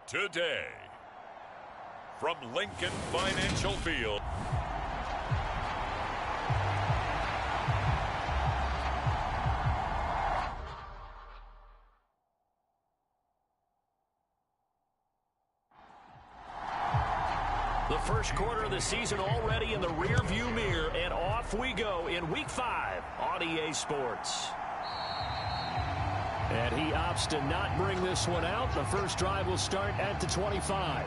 today. From Lincoln Financial Field. The first quarter of the season already in the rearview mirror, and off we go in Week 5 on EA Sports. And he opts to not bring this one out. The first drive will start at the 25.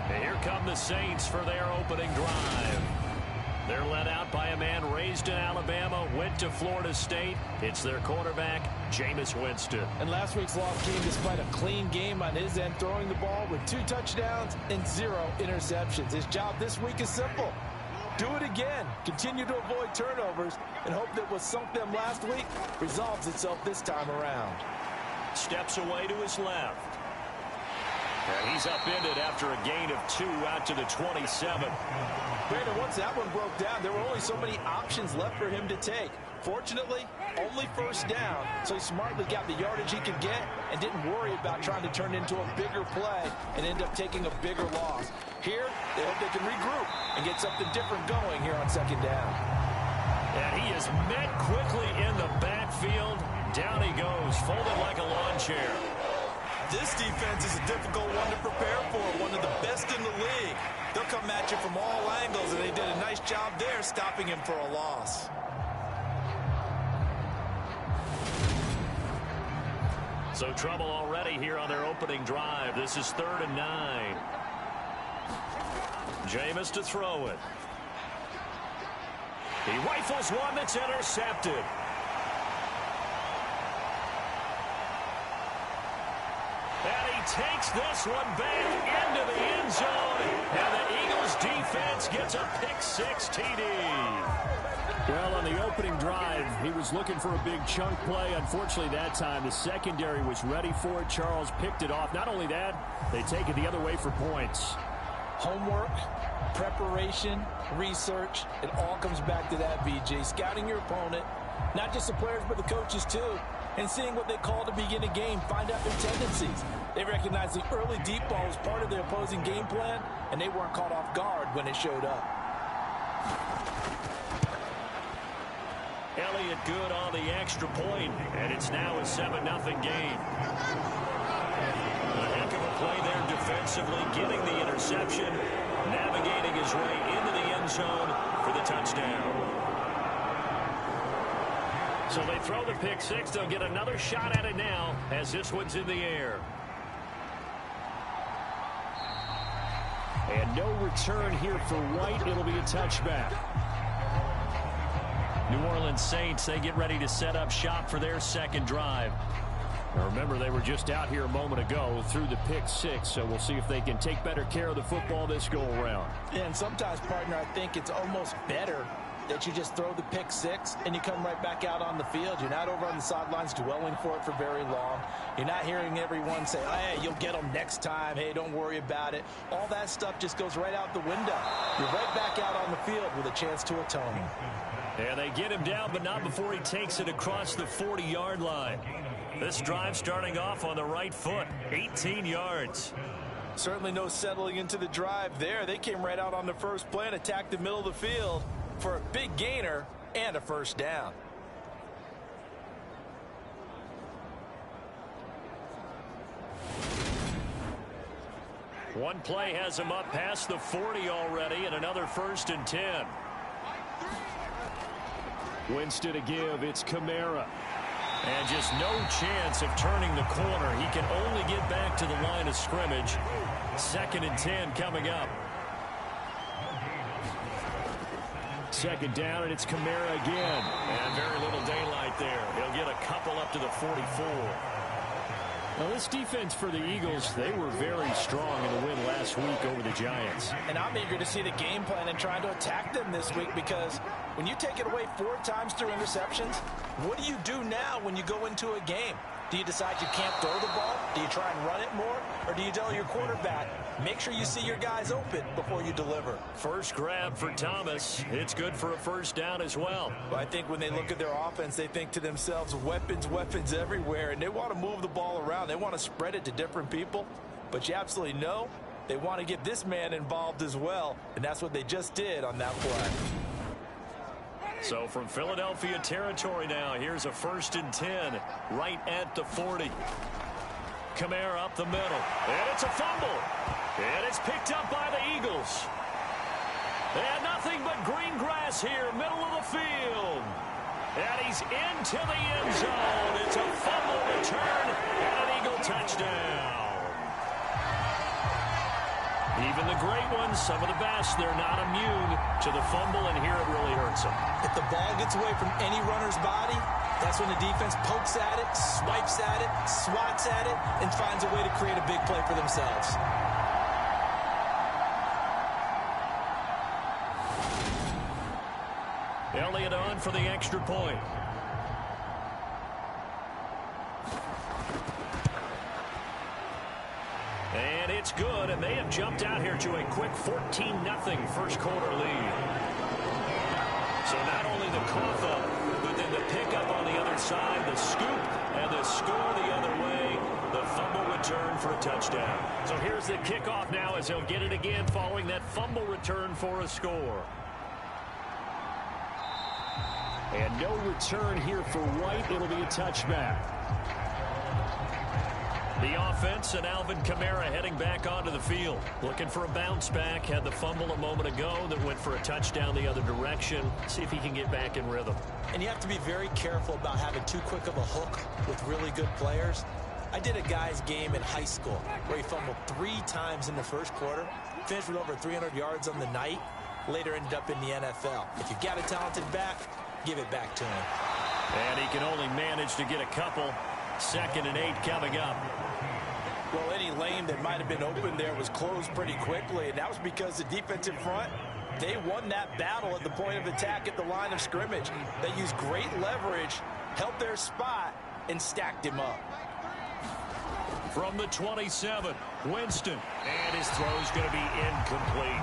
And here come the Saints for their opening drive. They're led out by a man raised in Alabama, went to Florida State. It's their quarterback, Jameis Winston. And last week's loss came despite a clean game on his end, throwing the ball with 2 touchdowns and 0 interceptions. His job this week is simple. Do it again. Continue to avoid turnovers and hope that what sunk them last week resolves itself this time around. Steps away to his left. And he's upended after a gain of 2 out to the 27. Brandon, once that one broke down, there were only so many options left for him to take. Fortunately, only first down, so he smartly got the yardage he could get and didn't worry about trying to turn it into a bigger play and end up taking a bigger loss. Here, they hope they can regroup and get something different going here on second down. And he is met quickly in the backfield. Down he goes, folded like a lawn chair. This defense is a difficult one to prepare for, one of the best in the league. They'll come at you from all angles, and they did a nice job there stopping him for a loss. So trouble already here on their opening drive. This is 3rd and 9. Jameis to throw it. He rifles one that's intercepted. And he takes this one back into the end zone. And the Eagles defense gets a pick-6 TD. Well, on the opening drive, he was looking for a big chunk play. Unfortunately, that time, the secondary was ready for it. Charles picked it off. Not only that, they take it the other way for points. Homework, preparation, research, it all comes back to that, VJ. Scouting your opponent, not just the players, but the coaches too, and seeing what they call to begin a game, find out their tendencies. They recognize the early deep ball was part of their opposing game plan, and they weren't caught off guard when it showed up. Elliott good on the extra point, and it's now a 7-0 game. A heck of a play there defensively, getting the interception, navigating his way into the end zone for the touchdown. So they throw the pick-6. They'll get another shot at it now as this one's in the air. And no return here for White. It'll be a touchback. New Orleans Saints, they get ready to set up shop for their second drive. Now remember, they were just out here a moment ago through the pick-6, so we'll see if they can take better care of the football this go-around. And sometimes, partner, I think it's almost better that you just throw the pick-6 and you come right back out on the field. You're not over on the sidelines dwelling for it for very long. You're not hearing everyone say, hey, you'll get them next time. Hey, don't worry about it. All that stuff just goes right out the window. You're right back out on the field with a chance to atone. And they get him down, but not before he takes it across the 40-yard line. This drive starting off on the right foot, 18 yards. Certainly no settling into the drive there. They came right out on the first play and attacked the middle of the field for a big gainer and a first down. One play has him up past the 40 already, and another 1st and 10. Winston to give. It's Kamara. And just no chance of turning the corner. He can only get back to the line of scrimmage. 2nd and 10 coming up. 2nd down, and it's Kamara again. And very little daylight there. He'll get a couple up to the 44. Now, this defense for the Eagles, they were very strong in the win last week over the Giants. And I'm eager to see the game plan and trying to attack them this week, because when you take it away 4 times through interceptions, what do you do now when you go into a game? Do you decide you can't throw the ball? Do you try and run it more? Or do you tell your quarterback, make sure you see your guys open before you deliver? First grab for Thomas. It's good for a first down as well. Well, I think when they look at their offense, they think to themselves, weapons, weapons everywhere, and they want to move the ball around. They want to spread it to different people. but you absolutely know they want to get this man involved as well, and that's what they just did on that play. So from Philadelphia territory now, here's a 1st and 10 right at the 40. Kamara up the middle, and it's a fumble, and it's picked up by the Eagles. And nothing but green grass here, middle of the field. And he's into the end zone. It's a fumble return and an Eagle touchdown. Even the great ones, some of the best, they're not immune to the fumble, and here it really hurts them. If the ball gets away from any runner's body, that's when the defense pokes at it, swipes at it, swats at it, and finds a way to create a big play for themselves. Elliott on for the extra point. And it's good, and they have jumped out here to a quick 14-0 first quarter lead. So not only the cough up, but then the pickup on the other side, the scoop, and the score the other way, the fumble return for a touchdown. So here's the kickoff now as they'll get it again following that fumble return for a score. And no return here for White. It'll be a touchback. The offense and Alvin Kamara heading back onto the field. Looking for a bounce back. Had the fumble a moment ago that went for a touchdown the other direction. See if he can get back in rhythm. And you have to be very careful about having too quick of a hook with really good players. I did a guy's game in high school where he fumbled 3 times in the first quarter. Finished with over 300 yards on the night. Later ended up in the NFL. If you've got a talented back, give it back to him. And he can only manage to get a couple. 2nd and 8 coming up. Well, any lane that might have been open there was closed pretty quickly, and that was because the defensive front, they won that battle at the point of attack at the line of scrimmage. They used great leverage, held their spot, and stacked him up. From the 27, Winston. And his throw's going to be incomplete.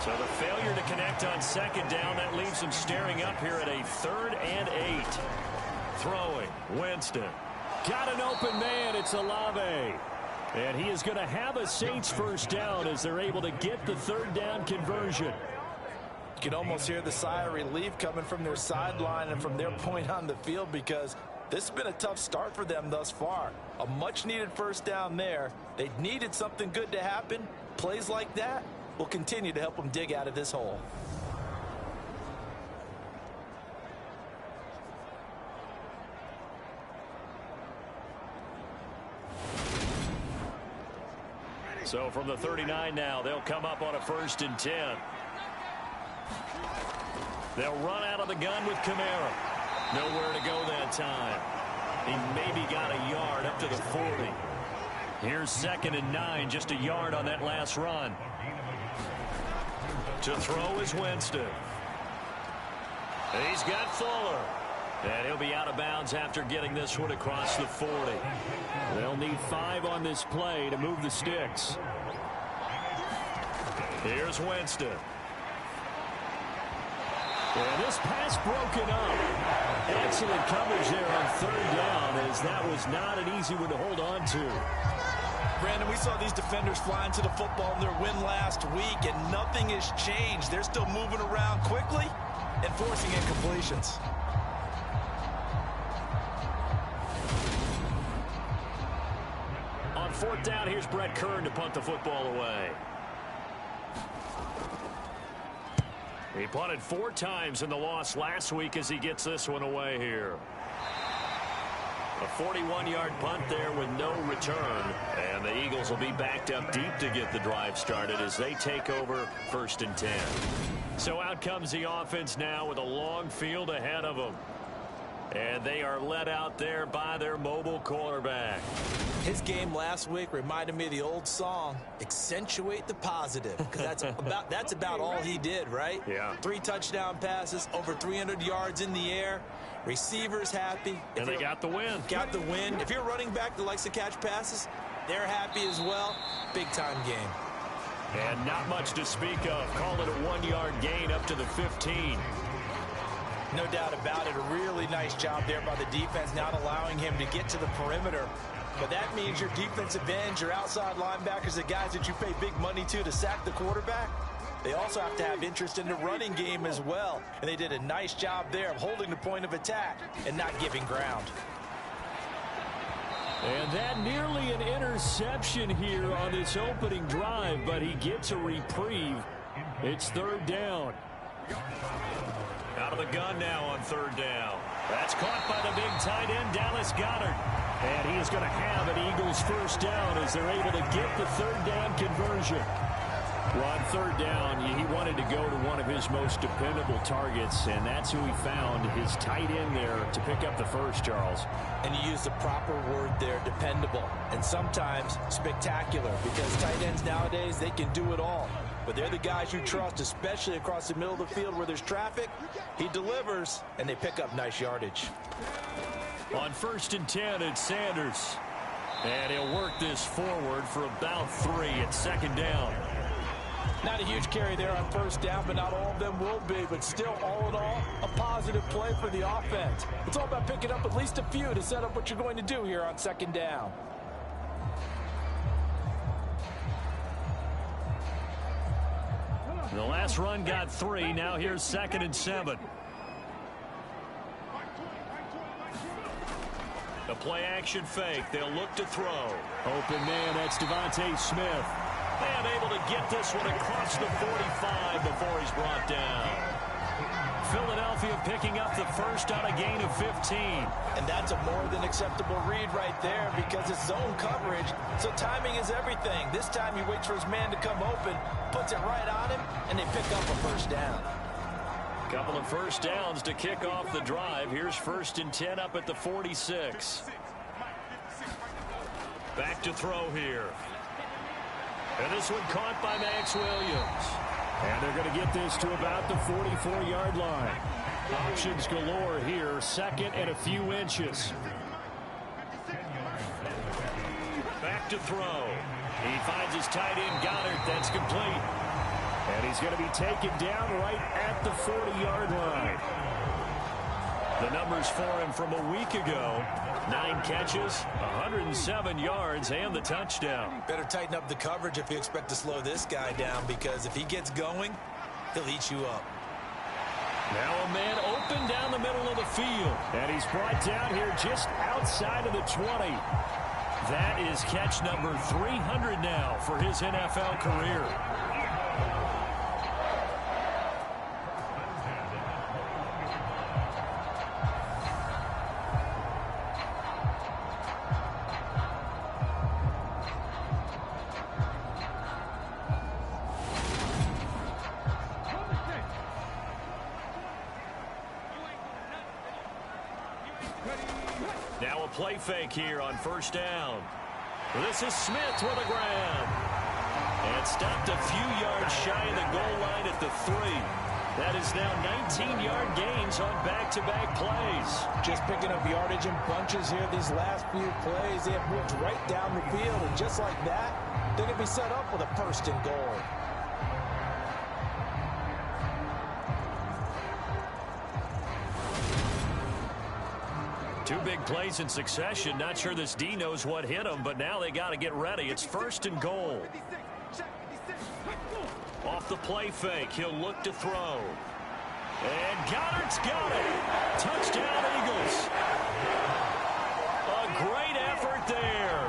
So the failure to connect on 2nd down, that leaves him staring up here at a 3rd and 8. Throwing, Winston. Got an open man. It's Olave. And he is going to have a Saints first down as they're able to get the 3rd down conversion. You can almost hear the sigh of relief coming from their sideline and from their point on the field, because this has been a tough start for them thus far. A much-needed first down there. They needed something good to happen. Plays like that will continue to help them dig out of this hole. So from the 39 now, they'll come up on a 1st and 10. They'll run out of the gun with Kamara. Nowhere to go that time. He maybe got a yard up to the 40. Here's 2nd and 9, just a yard on that last run. To throw is Winston. He's got Fuller. And he'll be out of bounds after getting this one across the 40. They'll need 5 on this play to move the sticks. Here's Winston. And this pass broken up. Excellent coverage there on 3rd down, as that was not an easy one to hold on to. Brandon, we saw these defenders flying to the football in their win last week, and nothing has changed. They're still moving around quickly and forcing incompletions. On 4th down, here's Brett Kern to punt the football away. He punted 4 times in the loss last week as he gets this one away here. A 41-yard punt there with no return. And the Eagles will be backed up deep to get the drive started as they take over 1st and 10. So out comes the offense now with a long field ahead of them. And they are led out there by their mobile quarterback. His game last week reminded me of the old song, Accentuate the Positive, because that's about all he did, right? Yeah. 3 touchdown passes, over 300 yards in the air. Receivers happy. And they got the win. Got the win. If you're a running back that likes to catch passes, they're happy as well. Big-time game. And not much to speak of. Call it a 1-yard gain up to the 15. No doubt about it. A really nice job there by the defense, not allowing him to get to the perimeter But that means your defensive ends, your outside linebackers, the guys that you pay big money to sack the quarterback, they also have to have interest in the running game as well. And they did a nice job there of holding the point of attack and not giving ground. And that nearly an interception here on this opening drive, but he gets a reprieve. It's third down. Out of the gun now on third down. That's caught by the big tight end, Dallas Goedert. And he is going to have an Eagles first down as they're able to get the third down conversion. Well, on third down, he wanted to go to one of his most dependable targets, and that's who he found, his tight end there, to pick up the first, Charles. And you use the proper word there, dependable, and sometimes spectacular, because tight ends nowadays, they can do it all. But they're the guys you trust, especially across the middle of the field where there's traffic. He delivers, and they pick up nice yardage. On 1st and 10, it's Sanders. And he'll work this forward for about 3 at second down. Not a huge carry there on first down, but not all of them will be. But still, all in all, a positive play for the offense. It's all about picking up at least a few to set up what you're going to do here on second down. The last run got 3. Now here's 2nd and 7. The play action fake. They'll look to throw. Open man, that's Devontae Smith. And able to get this one across the 45 before he's brought down. Philadelphia picking up the first on a gain of 15. And that's a more than acceptable read right there because it's zone coverage, so timing is everything. This time he waits for his man to come open, puts it right on him, and they pick up a first down. Couple of first downs to kick off the drive. Here's 1st and 10 up at the 46. Back to throw here. And this one caught by Max Williams. And they're going to get this to about the 44-yard line. Options galore here. 2nd and a few inches. Back to throw. He finds his tight end, Goddard. That's complete. And he's going to be taken down right at the 40-yard line. The numbers for him from a week ago. 9 catches, 107 yards, and the touchdown. Better tighten up the coverage if you expect to slow this guy down, because if he gets going, he'll eat you up. Now a man open down the middle of the field. And he's brought down here just outside of the 20. That is catch number 300 now for his NFL career. Now a play fake here on first down. This is Smith with a grab. And stopped a few yards shy of the goal line at the 3. That is now 19-yard gains on back-to-back plays. Just picking up yardage in bunches here these last few plays. They have moved right down the field, and just like that, they're going to be set up with a 1st and goal. Two big plays in succession. Not sure this D knows what hit him, but now they got to get ready. It's 1st and goal. Off the play fake, he'll look to throw. And Goddard's got it. Touchdown, Eagles. A great effort there.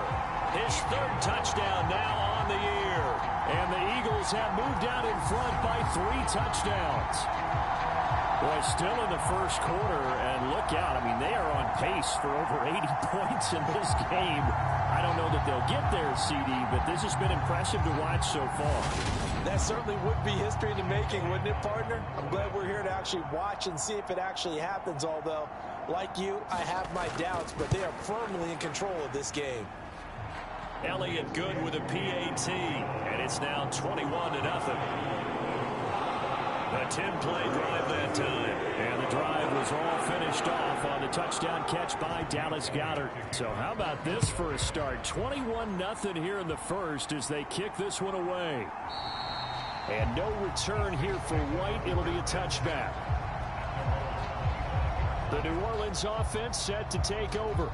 His 3rd touchdown now on the year. And the Eagles have moved out in front by 3 touchdowns. Boy, still in the first quarter, and look out. I mean, they are on pace for over 80 points in this game. I don't know that they'll get there, CD, but this has been impressive to watch so far. That certainly would be history in the making, wouldn't it, partner? I'm glad we're here to actually watch and see if it actually happens, although, like you, I have my doubts, but they are firmly in control of this game. Elliott good with a PAT, and it's now 21-0. A 10-play drive that time. And the drive was all finished off on the touchdown catch by Dallas Goedert. So how about this for a start? 21-0 here in the first as they kick this one away. And no return here for White. It'll be a touchback. The New Orleans offense set to take over.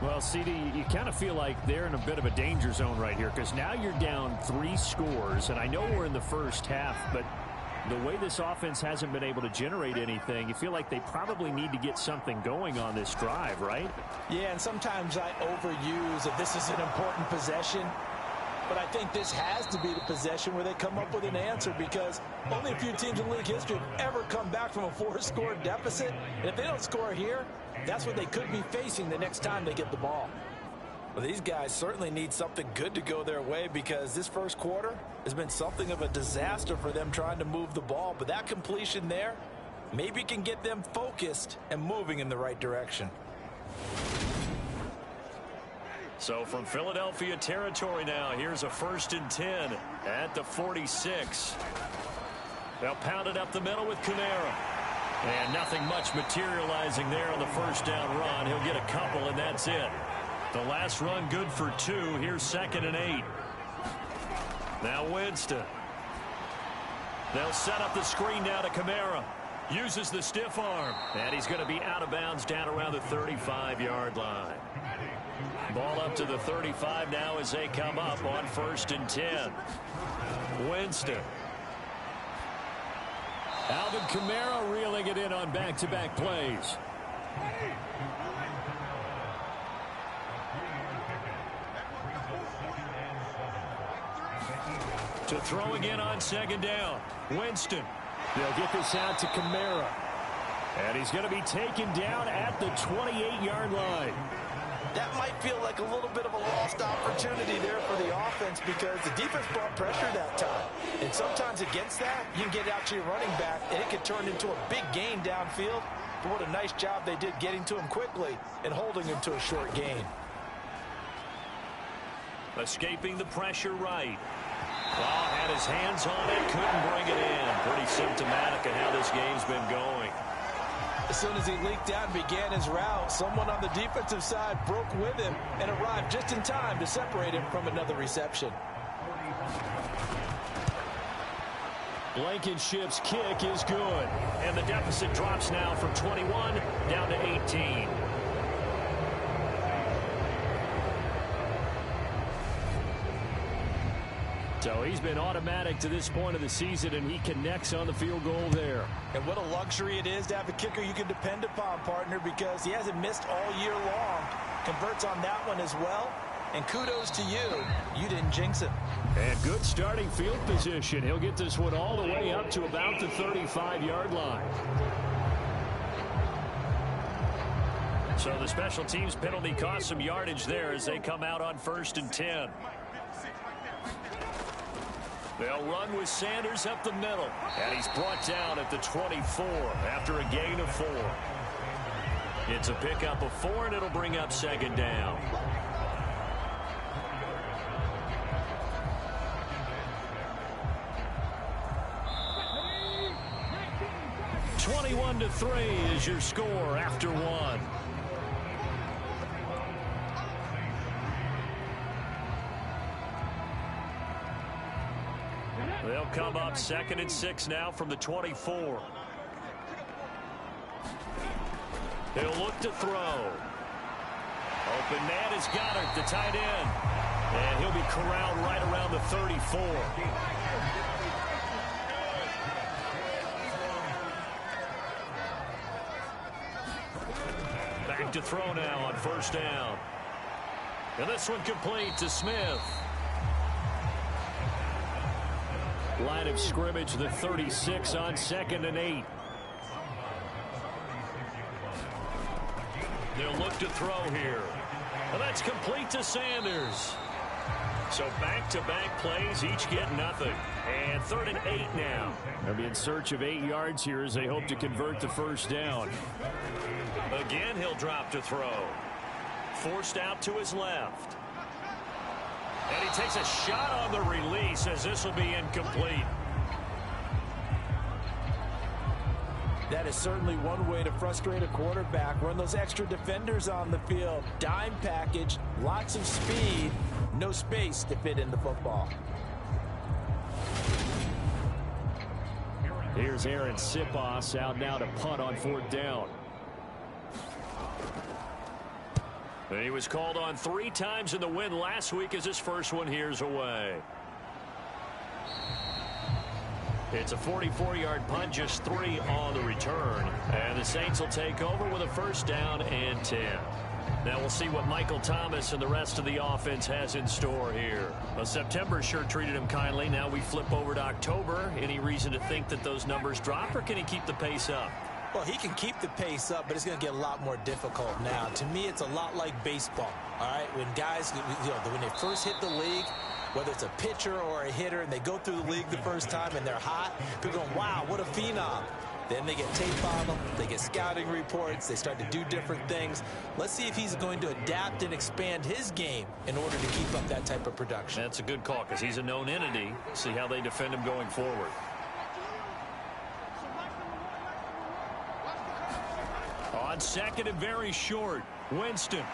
Well, CD, you kind of feel like they're in a bit of a danger zone right here because now you're down 3 scores, and I know we're in the first half, but the way this offense hasn't been able to generate anything, you feel like they probably need to get something going on this drive, right? Yeah, and sometimes I overuse if this is an important possession. But I think this has to be the possession where they come up with an answer because only a few teams in league history have ever come back from a 4-score deficit. And if they don't score here, that's what they could be facing the next time they get the ball. Well, these guys certainly need something good to go their way because this first quarter has been something of a disaster for them trying to move the ball. But that completion there maybe can get them focused and moving in the right direction. So from Philadelphia territory now, here's a 1st and 10 at the 46. They'll pound it up the middle with Kamara. And nothing much materializing there on the first down run. He'll get a couple, and that's it. The last run good for 2. Here's 2nd and 8. Now Winston. They'll set up the screen now to Kamara. Uses the stiff arm. And he's going to be out of bounds down around the 35-yard line. Ball up to the 35 now as they come up on 1st and 10. Winston. Alvin Kamara reeling it in on back-to-back plays. To throw again on 2nd down. Winston. They'll get this out to Kamara. And he's going to be taken down at the 28-yard line. That might feel like a little bit of a lost opportunity there for the offense because the defense brought pressure that time. And sometimes against that, you can get out to your running back, and it could turn into a big gain downfield. But what a nice job they did getting to him quickly and holding him to a short gain. Escaping the pressure right. Ball had his hands on it, couldn't bring it in. Pretty symptomatic of how this game's been going. As soon as he leaked out and began his route, someone on the defensive side broke with him and arrived just in time to separate him from another reception. Blankenship's kick is good. And the deficit drops now from 21 down to 18. So he's been automatic to this point of the season, and he connects on the field goal there. And what a luxury it is to have a kicker you can depend upon, partner, because he hasn't missed all year long. Converts on that one as well. And kudos to you. You didn't jinx him. And good starting field position. He'll get this one all the way up to about the 35-yard line. So the special teams penalty cost some yardage there as they come out on 1st and 10. They'll run with Sanders up the middle. And he's brought down at the 24 after a gain of 4. It's a pickup of 4, and it'll bring up 2nd down. (21-3) is your score after 1. They'll come up 2nd and 6 now from the 24. He'll look to throw. Open man is Goddard, the tight end. And he'll be corralled right around the 34. Back to throw now on 1st down. And this one complete to Smith. Line of scrimmage, the 36 on 2nd and 8. They'll look to throw here. And that's complete to Sanders. So back-to-back plays, each get nothing. And 3rd and 8 now. They'll be in search of 8 yards here as they hope to convert the 1st down. Again, he'll drop to throw. Forced out to his left. And he takes a shot on the release as this will be incomplete. That is certainly one way to frustrate a quarterback. Run those extra defenders on the field. Dime package, lots of speed, no space to fit in the football. Here's Aaron Sipos out now to punt on 4th down. And he was called on 3 times in the win last week as his first one here's away. It's a 44-yard punt, just 3 on the return. And the Saints will take over with a first down and 10. Now we'll see what Michael Thomas and the rest of the offense has in store here. Well, September sure treated him kindly. Now we flip over to October. Any reason to think that those numbers drop, or can he keep the pace up? Well, he can keep the pace up, but it's going to get a lot more difficult now. To me, it's a lot like baseball, all right? When guys, when they first hit the league, whether it's a pitcher or a hitter, and they go through the league the first time and they're hot, people go, wow, what a phenom. Then they get tape on them, they get scouting reports, they start to do different things. Let's see if he's going to adapt and expand his game in order to keep up that type of production. That's a good call because he's a known entity. See how they defend him going forward. On second and very short, Winston.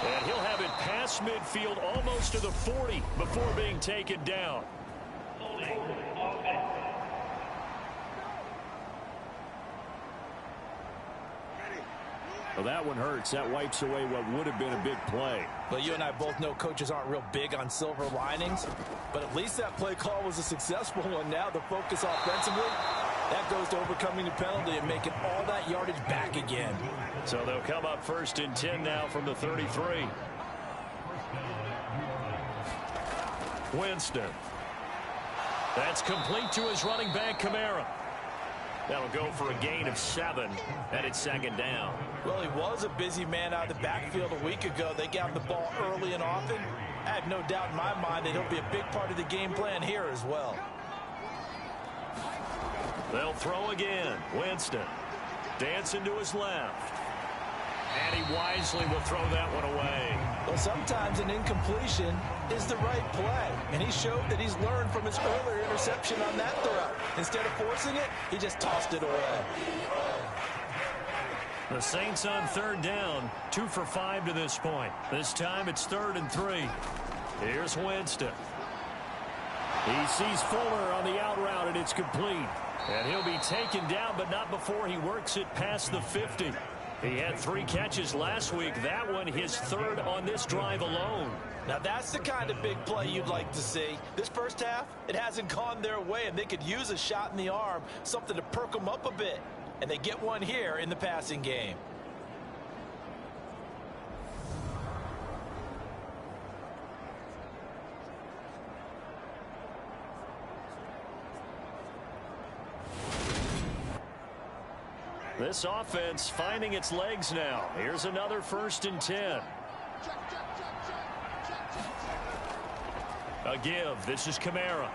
And he'll have it past midfield almost to the 40 before being taken down. Well, that one hurts. That wipes away what would have been a big play. Well, you and I both know coaches aren't real big on silver linings, but at least that play call was a successful one. Now the focus offensively, that goes to overcoming the penalty and making all that yardage back again. So they'll come up first and 10 now from the 33. Winston. That's complete to his running back, Kamara. That'll go for a gain of 7, and it's second down. Well, he was a busy man out of the backfield a week ago. They got him the ball early and often. I have no doubt in my mind that he'll be a big part of the game plan here as well. They'll throw again. Winston dancing to his left. And he wisely will throw that one away. Well, sometimes an incompletion is the right play. And he showed that he's learned from his earlier interception on that throw. Instead of forcing it, he just tossed it away. The Saints on third down, 2 for 5 to this point. This time it's 3rd and 3. Here's Winston. He sees Fuller on the out route, and it's complete. And he'll be taken down, but not before he works it past the 50. He had 3 catches last week. That one his 3rd on this drive alone. Now that's the kind of big play you'd like to see. This first half, it hasn't gone their way, and they could use a shot in the arm, something to perk them up a bit. And they get one here in the passing game. This offense finding its legs now. Here's another 1st and 10. A give. This is Kamara.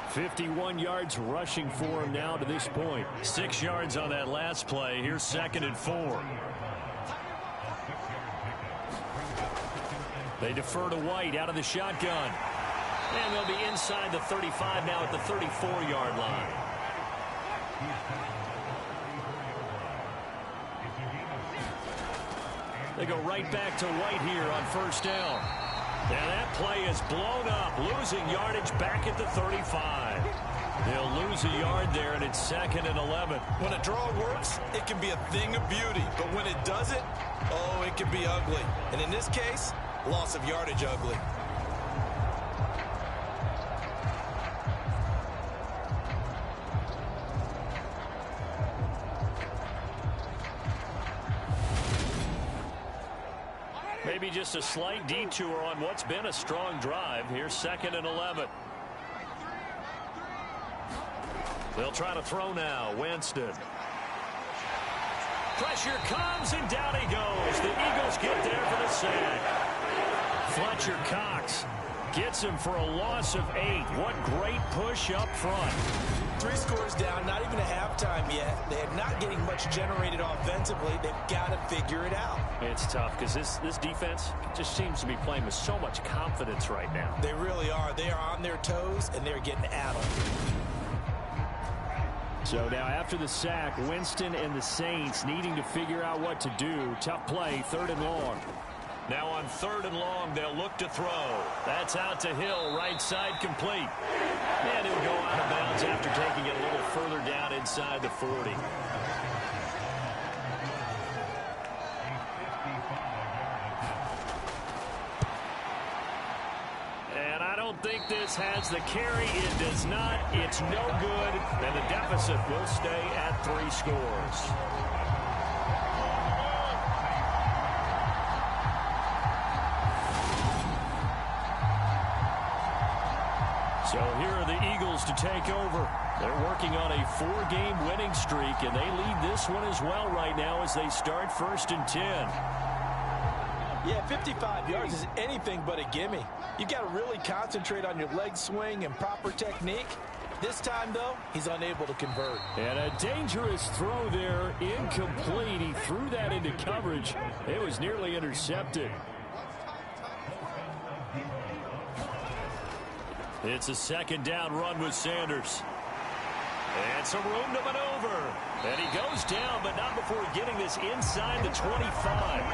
51 yards rushing for him now to this point. 6 yards on that last play. Here's 2nd and 4. They defer to White out of the shotgun. And they'll be inside the 35 now at the 34-yard line. They go right back to White here on 1st down. And that play is blown up, losing yardage back at the 35. They'll lose a yard there, and it's 2nd and 11. When a draw works, it can be a thing of beauty. But when it doesn't, oh, it can be ugly. And in this case, loss of yardage ugly. Maybe just a slight detour on what's been a strong drive. Here's 2nd and 11. They'll try to throw now. Winston. Pressure comes, and down he goes. The Eagles get there for the sack. Fletcher Cox gets him for a loss of 8. What great push up front. 3 scores down, not even a halftime yet. They're not getting much generated offensively. They've got to figure it out. It's tough because this defense just seems to be playing with so much confidence right now. They really are. They are on their toes, and they're getting addled. So now after the sack, Winston and the Saints needing to figure out what to do. Tough play, 3rd and long. Now on 3rd and long, they'll look to throw. That's out to Hill, right side complete. And he'll go out of bounds after taking it a little further down inside the 40. don't think this has the carry. It does not. It's no good. And the deficit will stay at 3 scores. So here are the Eagles to take over. They're working on a 4-game winning streak, and they lead this one as well right now as they start 1st and 10. Yeah, 55 yards is anything but a gimme. You've got to really concentrate on your leg swing and proper technique. This time, though, he's unable to convert. And a dangerous throw there, incomplete. He threw that into coverage. It was nearly intercepted. It's a 2nd down run with Sanders. And some room to maneuver. And he goes down, but not before getting this inside the 25.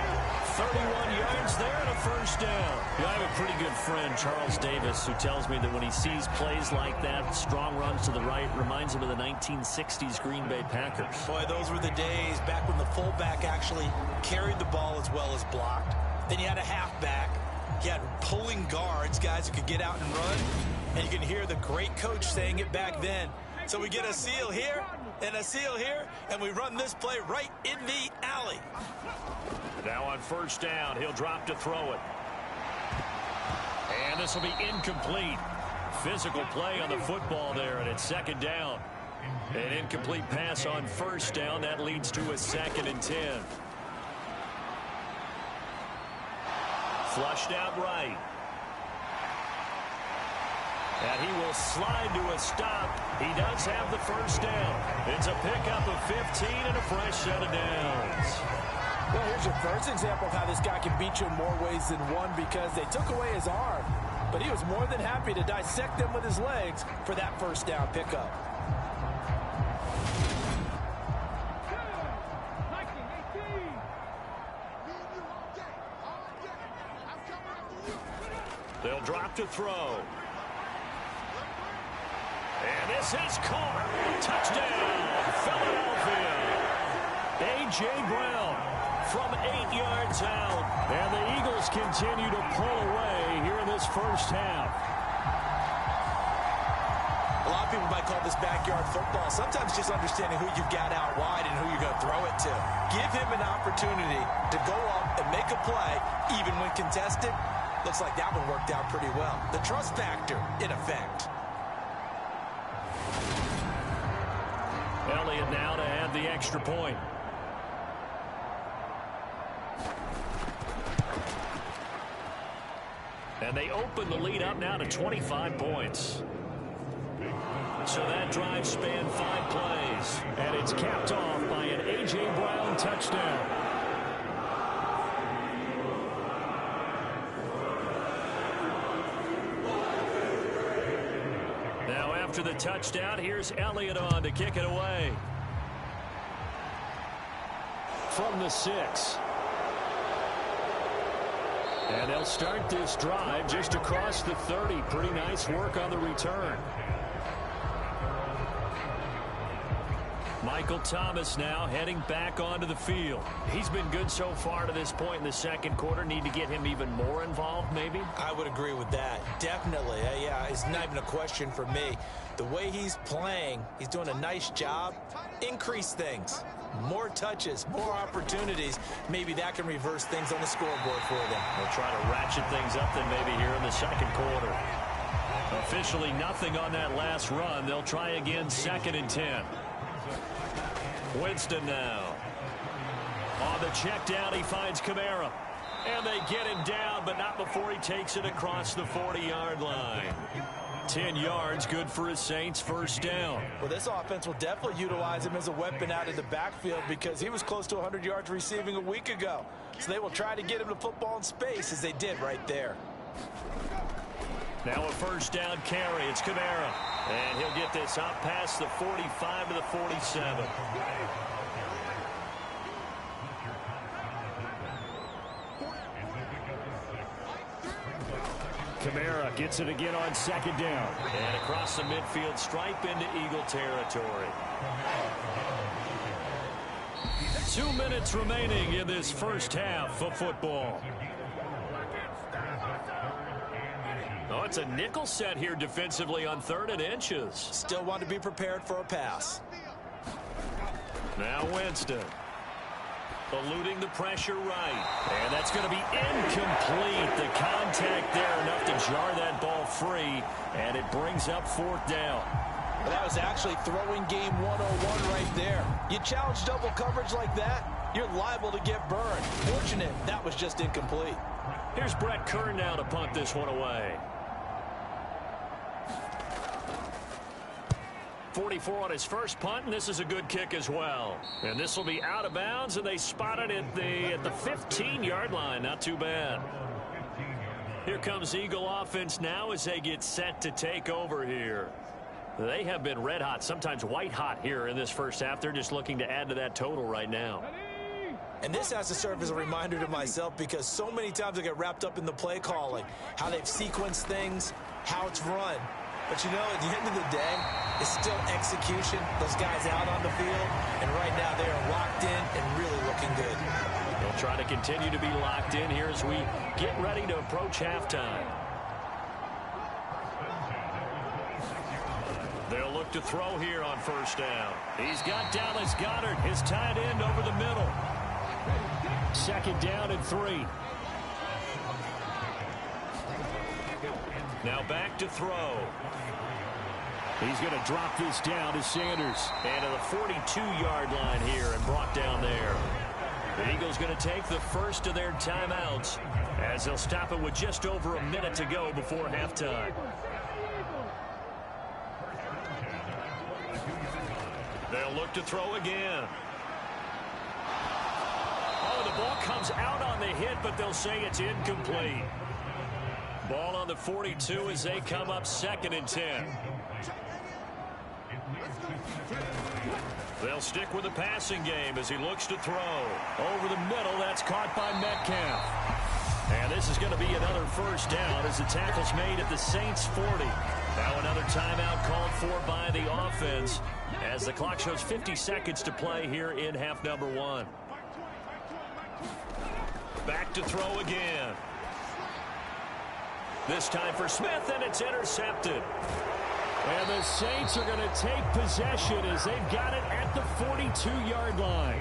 31 yards there and a 1st down. I have a pretty good friend, Charles Davis, who tells me that when he sees plays like that, strong runs to the right, reminds him of the 1960s Green Bay Packers. Boy, those were the days back when the fullback actually carried the ball as well as blocked. Then you had a halfback. You had pulling guards, guys who could get out and run. And you can hear the great coach saying it back then. So we get a seal here and a seal here, and we run this play right in the alley. Now on 1st down, he'll drop to throw it. And this will be incomplete. Physical play on the football there, and it's 2nd down. An incomplete pass on 1st down. That leads to a 2nd and 10. Flushed out right. And he will slide to a stop. He does have the 1st down. It's a pickup of 15 and a fresh set of downs. Well, here's your first example of how this guy can beat you in more ways than one, because they took away his arm. But he was more than happy to dissect them with his legs for that 1st down pickup. They'll drop to throw. And this is caught. Touchdown, Philadelphia. A.J. Brown from 8 yards out. And the Eagles continue to pull away here in this 1st half. A lot of people might call this backyard football. Sometimes just understanding who you've got out wide and who you're going to throw it to. Give him an opportunity to go up and make a play, even when contested. Looks like that one worked out pretty well. The trust factor, in effect. Elliott now to add the extra point. And they open the lead up now to 25 points. So that drive spanned 5 plays. And it's capped off by an A.J. Brown touchdown. Now after the touchdown, here's Elliott on to kick it away. From the 6. And they'll start this drive just across the 30. Pretty nice work on the return. Michael Thomas now heading back onto the field. He's been good so far to this point in the 2nd quarter. Need to get him even more involved, maybe? I would agree with that. Definitely. Yeah, it's not even a question for me. The way he's playing, he's doing a nice job. Increase things. More touches, more opportunities. Maybe that can reverse things on the scoreboard for them. They'll try to ratchet things up then maybe here in the 2nd quarter. Officially nothing on that last run. They'll try again 2nd and 10. Winston now. On the check down, he finds Kamara. And they get him down, but not before he takes it across the 40-yard line. 10 yards, good for his Saints, 1st down. Well, this offense will definitely utilize him as a weapon out of the backfield, because he was close to 100 yards receiving a week ago. So they will try to get him the football in space, as they did right there. Now a 1st down carry. It's Kamara. And he'll get this up past the 45 to the 47. Kamara gets it again on 2nd down. And across the midfield stripe into Eagle territory. 2 minutes remaining in this 1st half of football. Oh, it's a nickel set here defensively on 3rd and inches. Still want to be prepared for a pass. Now Winston. Eluding the pressure right. And that's going to be incomplete. The contact there enough to jar that ball free. And it brings up 4th down. But that was actually throwing game 101 right there. You challenge double coverage like that, you're liable to get burned. Fortunate that was just incomplete. Here's Brett Kern now to punt this one away. 44 on his first punt, and this is a good kick as well. And this will be out of bounds, and they spot it at the 15-yard line. Not too bad. Here comes Eagle offense now as they get set to take over here. They have been red hot, sometimes white hot here in this first half. They're just looking to add to that total right now. And this has to serve as a reminder to myself because so many times I get wrapped up in the play calling, how they've sequenced things, how it's run. But, you know, at the end of the day, it's still execution. Those guys out on the field, and right now they are locked in and really looking good. They'll try to continue to be locked in here as we get ready to approach halftime. They'll look to throw here on 1st down. He's got Dallas Goedert, his tight end, over the middle. 2nd down and 3. Now back to throw. He's going to drop this down to Sanders. And to the 42-yard line here and brought down there. The Eagles going to take the first of their timeouts as they'll stop it with just over a minute to go before halftime. They'll look to throw again. Oh, the ball comes out on the hit, but they'll say it's incomplete. Ball on the 42 as they come up 2nd and 10. They'll stick with the passing game as he looks to throw. Over the middle, that's caught by Metcalf. And this is going to be another 1st down as the tackle's made at the Saints 40. Now another timeout called for by the offense as the clock shows 50 seconds to play here in half number 1. Back to throw again. This time for Smith, and it's intercepted. And the Saints are going to take possession as they've got it at the 42-yard line.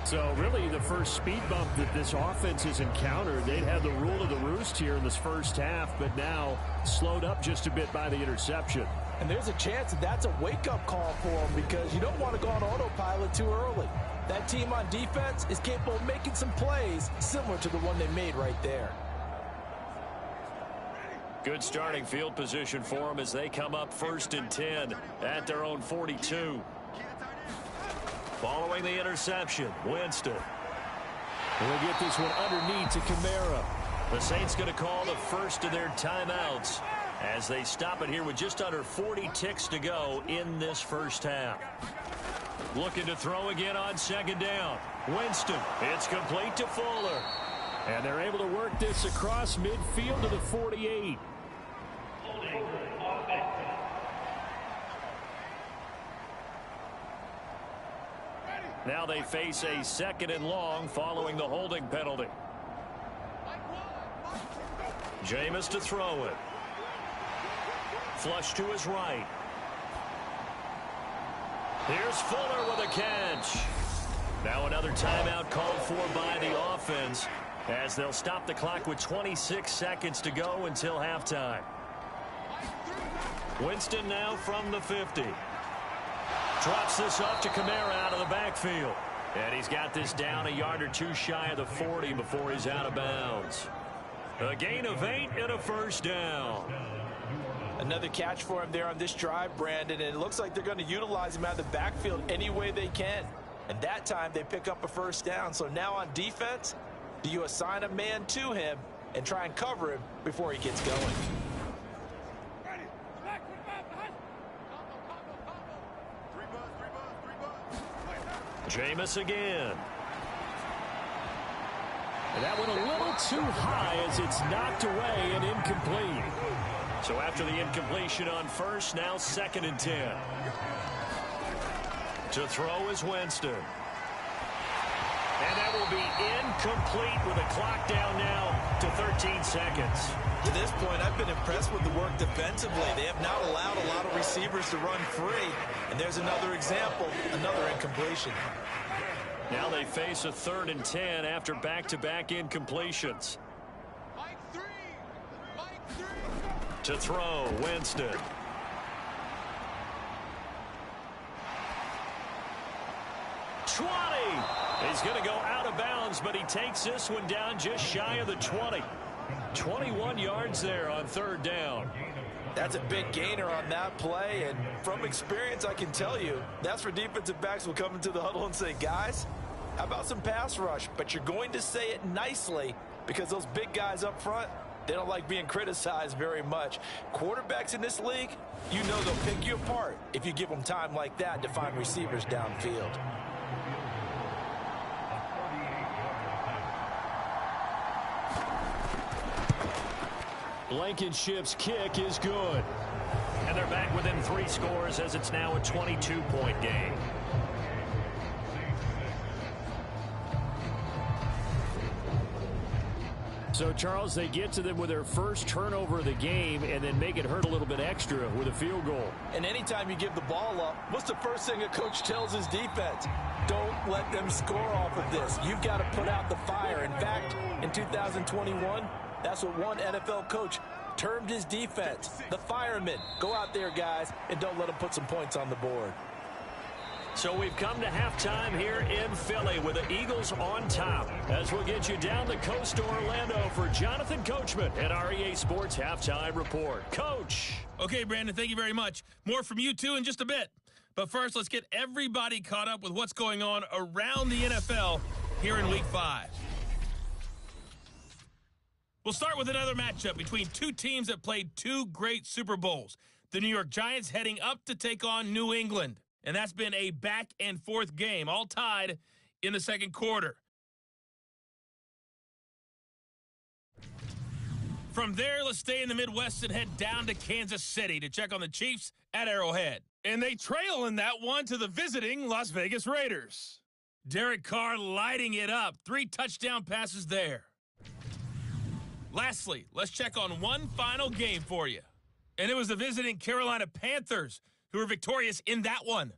So really the first speed bump that this offense has encountered, they'd had the rule of the roost here in this first half, but now slowed up just a bit by the interception. And there's a chance that that's a wake-up call for them because you don't want to go on autopilot too early. That team on defense is capable of making some plays similar to the one they made right there. Good starting field position for them as they come up 1st and 10 at their own 42. Following the interception, Winston. We'll get this one underneath to Kamara. The Saints going to call the first of their timeouts as they stop it here with just under 40 ticks to go in this first half. Looking to throw again on 2nd down. Winston, it's complete to Fuller. And they're able to work this across midfield to the 48. Now they face a 2nd and long following the holding penalty. Jameis to throw it. Flush to his right. Here's Fuller with a catch. Now another timeout called for by the offense as they'll stop the clock with 26 seconds to go until halftime. Winston now from the 50. Drops this off to Kamara out of the backfield. And he's got this down a yard or two shy of the 40 before he's out of bounds. A gain of 8 and a 1st down. Another catch for him there on this drive, Brandon, and it looks like they're going to utilize him out of the backfield any way they can. And that time they pick up a 1st down. So now on defense, do you assign a man to him and try and cover him before he gets going? Jameis again. And that went a little too high as it's knocked away and incomplete. So after the incompletion on 1st, now 2nd and 10. To throw is Winston. And that will be incomplete with a clock down now to 13 seconds. To this point, I've been impressed with the work defensively. They have not allowed a lot of receivers to run free. And there's another example, another incompletion. Now they face a 3rd and 10 after back-to-back incompletions. To throw, Winston. He's going to go out of bounds, but he takes this one down just shy of the 20. 21 yards there on 3rd down. That's a big gainer on that play, and from experience, I can tell you, that's where defensive backs will come into the huddle and say, guys, how about some pass rush? But you're going to say it nicely because those big guys up front, they don't like being criticized very much. Quarterbacks in this league, you know they'll pick you apart if you give them time like that to find receivers downfield. Blankenship's kick is good. And they're back within 3 scores as it's now a 22-point game. So, Charles, they get to them with their first turnover of the game and then make it hurt a little bit extra with a field goal. And anytime you give the ball up, what's the first thing a coach tells his defense? Don't let them score off of this. You've got to put out the fire. In fact, in 2021, that's what one NFL coach termed his defense, the firemen. Go out there, guys, and don't let them put some points on the board. So we've come to halftime here in Philly with the Eagles on top. As we'll get you down the coast to Orlando for Jonathan Coachman at REA Sports Halftime Report. Coach. Okay, Brandon, thank you very much. More from you two in just a bit. But first, let's get everybody caught up with what's going on around the NFL here in Week 5. We'll start with another matchup between two teams that played 2 great Super Bowls. The New York Giants heading up to take on New England. And that's been a back-and-forth game, all tied in the second quarter. From there, let's stay in the Midwest and head down to Kansas City to check on the Chiefs at Arrowhead. And they trail in that one to the visiting Las Vegas Raiders. Derek Carr lighting it up. 3 touchdown passes there. Lastly, let's check on one final game for you. And it was the visiting Carolina Panthers who were victorious in that one.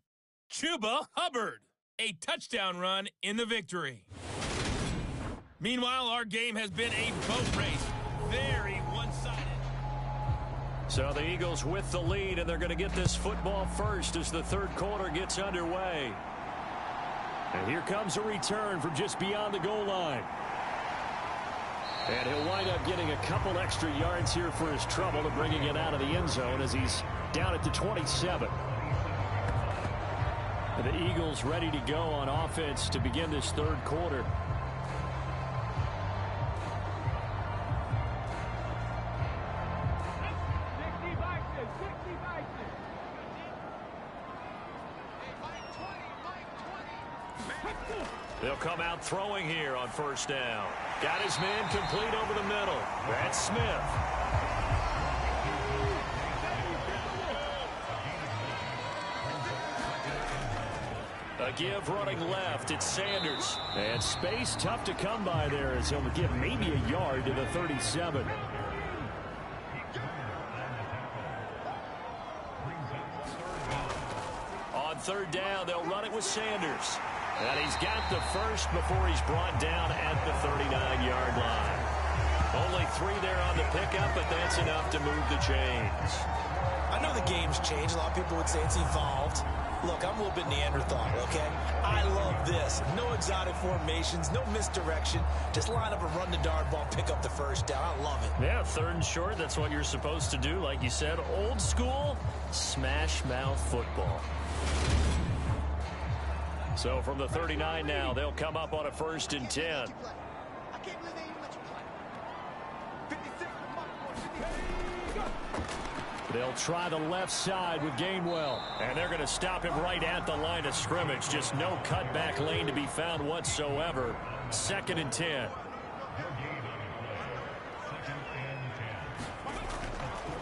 Chuba Hubbard, a touchdown run in the victory. Meanwhile, our game has been a boat race. Very one-sided. So the Eagles with the lead, and they're going to get this football first as the 3rd quarter gets underway. And here comes a return from just beyond the goal line. And he'll wind up getting a couple extra yards here for his trouble to bringing it out of the end zone as he's down at the 27. The Eagles ready to go on offense to begin this 3rd quarter. They'll come out throwing here on 1st down. Got his man complete over the middle. That's Smith. A give running left. It's Sanders. And space tough to come by there as he'll give maybe a yard to the 37. On 3rd down, they'll run it with Sanders. And he's got the first before he's brought down at the 39-yard line. Only 3 there on the pickup, but that's enough to move the chains. I know the game's changed. A lot of people would say it's evolved. Look, I'm a little bit Neanderthal, okay? I love this. No exotic formations, no misdirection. Just line up and run the dart ball, pick up the 1st down. I love it. Yeah, 3rd and short, that's what you're supposed to do. Like you said, old school, smash mouth football. So from the 39 now, they'll come up on a 1st and 10. They'll try the left side with Gainwell. And they're going to stop him right at the line of scrimmage. Just no cutback lane to be found whatsoever. 2nd and 10.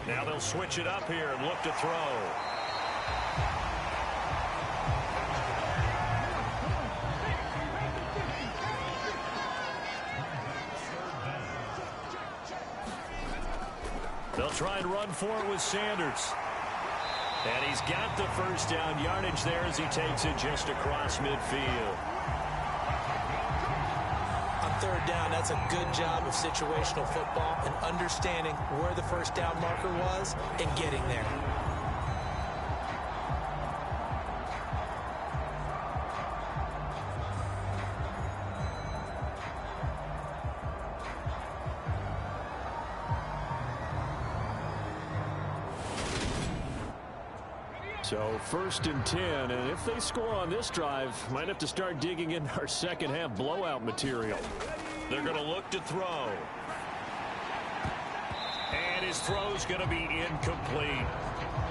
Now they'll switch it up here and look to throw. They'll try and run for it with Sanders. And he's got the first down yardage there as he takes it just across midfield. On third down, that's a good job of situational football and understanding where the first down marker was and getting there. So 1st and 10, and if they score on this drive, might have to start digging in our second half blowout material. They're going to look to throw. And his throw's going to be incomplete.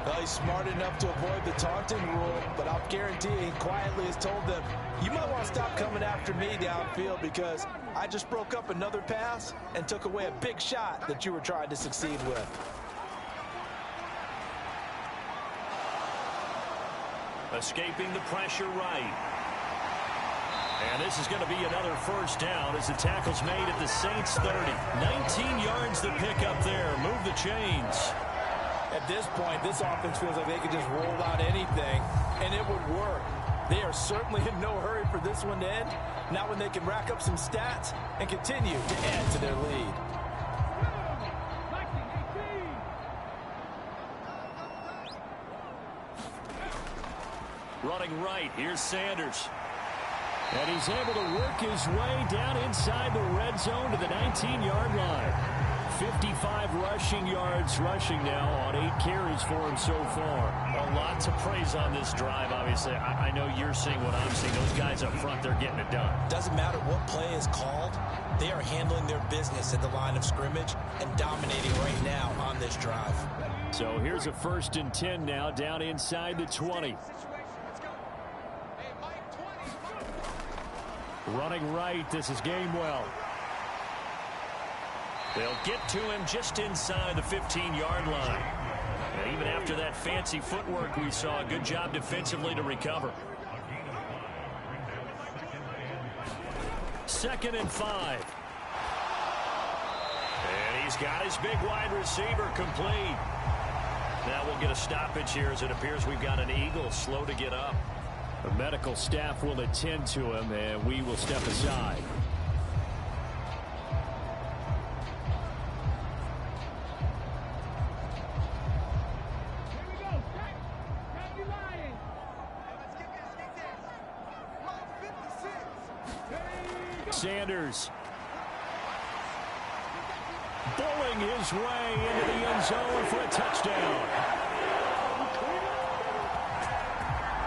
Well, he's smart enough to avoid the taunting rule, but I'll guarantee he quietly has told them, you might want to stop coming after me downfield because I just broke up another pass and took away a big shot that you were trying to succeed with. Escaping the pressure right. And this is going to be another first down as the tackle's made at the Saints 30. 19 yards to pick up there. Move the chains. At this point, this offense feels like they could just roll out anything, and it would work. They are certainly in no hurry for this one to end. Not when they can rack up some stats and continue to add to their lead. Running right, here's Sanders. And he's able to work his way down inside the red zone to the 19-yard line. 55 rushing yards rushing now on 8 carries for him so far. A lot to praise on this drive, obviously. I know you're seeing what I'm seeing. Those guys up front, they're getting it done. Doesn't matter what play is called. They are handling their business at the line of scrimmage and dominating right now on this drive. So here's a 1st and 10 now down inside the 20. Running right, this is Gamewell. They'll get to him just inside the 15-yard line. And even after that fancy footwork we saw, a good job defensively to recover. 2nd and 5. And he's got his big wide receiver complete. Now we'll get a stoppage here as it appears we've got an Eagle slow to get up. The medical staff will attend to him, and we will step aside. Sanders bowling his way into the end zone for a touchdown.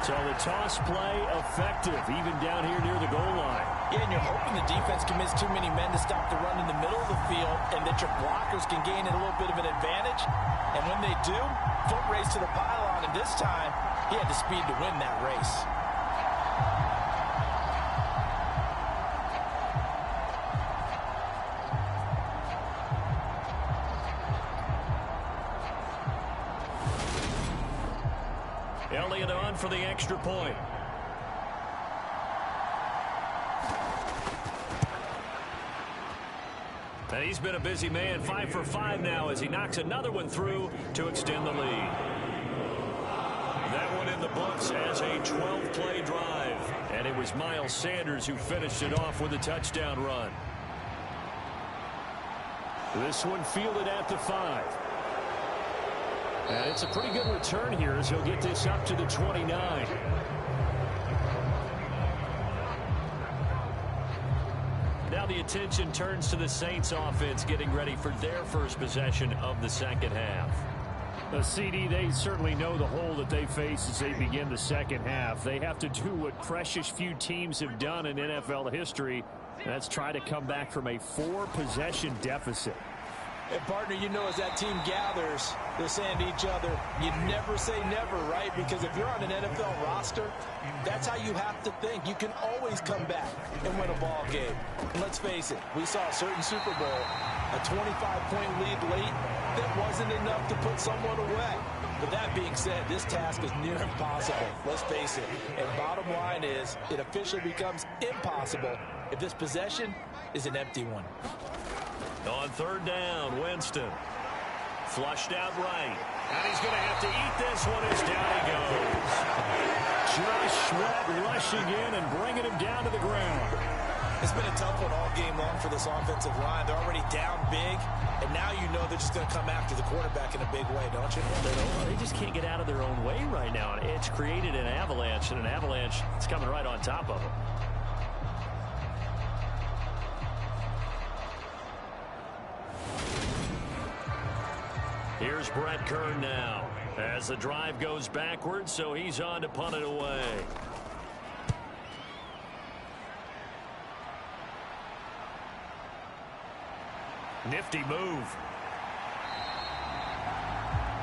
So the toss play effective, even down here near the goal line. Yeah, and you're hoping the defense commits too many men to stop the run in the middle of the field and that your blockers can gain a little bit of an advantage. And when they do, foot race to the pylon, and this time he had the speed to win that race. Elliott on for the extra point. And he's been a busy man, 5 for 5 now as he knocks another one through to extend the lead. That one in the books as a 12-play drive. And it was Miles Sanders who finished it off with a touchdown run. This one fielded at the 5. And it's a pretty good return here as he'll get this up to the 29. Now the attention turns to the Saints offense getting ready for their first possession of the second half. The CD, they certainly know the hole that they face as they begin the second half. They have to do what precious few teams have done in NFL history, and that's try to come back from a 4-possession deficit. And, partner, you know, as that team gathers, they're saying to each other, you never say never, right? Because if you're on an NFL roster, that's how you have to think. You can always come back and win a ball game. And let's face it, we saw a certain Super Bowl, a 25-point lead late that wasn't enough to put someone away. But that being said, this task is near impossible. Let's face it. And bottom line is, it officially becomes impossible if this possession is an empty one. On third down, Winston. Flushed out right. And he's going to have to eat this one as down he goes. Josh Sweat rushing in and bringing him down to the ground. It's been a tough one all game long for this offensive line. They're already down big, and now you know they're just going to come after the quarterback in a big way, don't you? They just can't get out of their own way right now. It's created an avalanche, and an avalanche is coming right on top of them. Here's Brett Kern now as the drive goes backwards, so he's on to punt it away. Nifty move.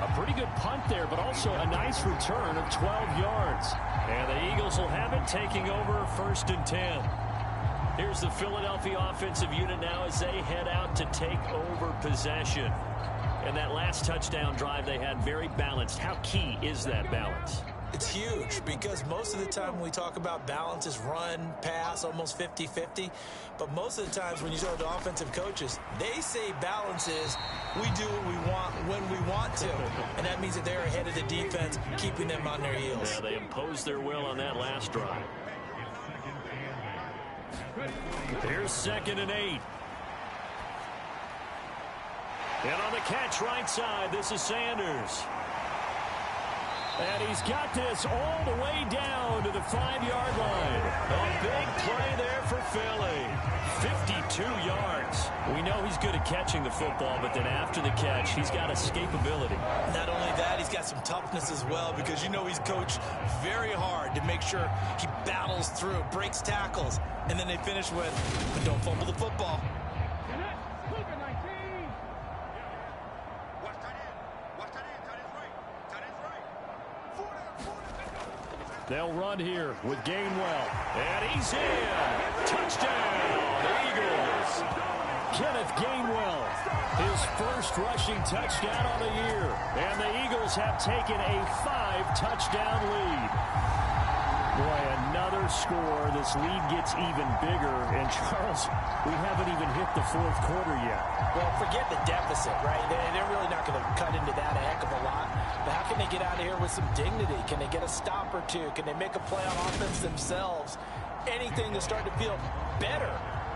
A pretty good punt there, but also a nice return of 12 yards. And the Eagles will have it, taking over 1st and 10. Here's the Philadelphia offensive unit now as they head out to take over possession. And that last touchdown drive they had, very balanced. How key is that balance? It's huge because most of the time when we talk about balance is run, pass, almost 50-50. But most of the times when you talk to offensive coaches, they say balance is we do what we want when we want to. And that means that they're ahead of the defense, keeping them on their heels. Yeah, they imposed their will on that last drive. Here's 2nd and 8. And on the catch right side, this is Sanders. And he's got this all the way down to the 5-yard line. A big play there for Philly. 52 yards. We know he's good at catching the football, but then after the catch, he's got escapability. Not only that, he's got some toughness as well because you know he's coached very hard to make sure he battles through, breaks tackles, and then they finish with, but don't fumble the football. They'll run here with Gainwell. And he's in. Touchdown, Eagles. Kenneth Gainwell, his first rushing touchdown on the year. And the Eagles have taken a 5-touchdown lead. Boy, another score. This lead gets even bigger. And, Charles, we haven't even hit the 4th quarter yet. Well, forget the deficit, right? They're really not going to cut into that a heck of a lot. But how can they get out of here with some dignity? Can they get a stop or two? Can they make a play on offense themselves? Anything to start to feel better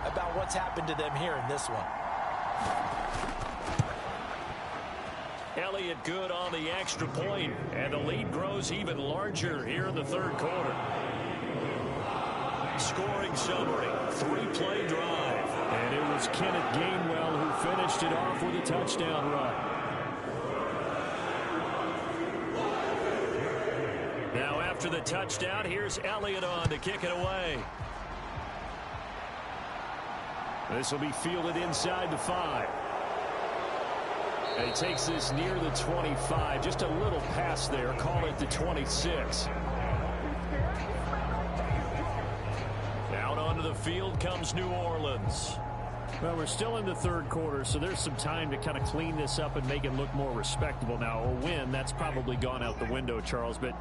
about what's happened to them here in this one. Elliott good on the extra point, and the lead grows even larger here in the 3rd quarter. Scoring summary, 3-play drive. And it was Kenneth Gainwell who finished it off with a touchdown run. Now after the touchdown, here's Elliott on to kick it away. This will be fielded inside the 5. And he takes this near the 25. Just a little pass there. Call it the 26. Out onto the field comes New Orleans. Well, we're still in the 3rd quarter, so there's some time to kind of clean this up and make it look more respectable. Now, a win, that's probably gone out the window, Charles, but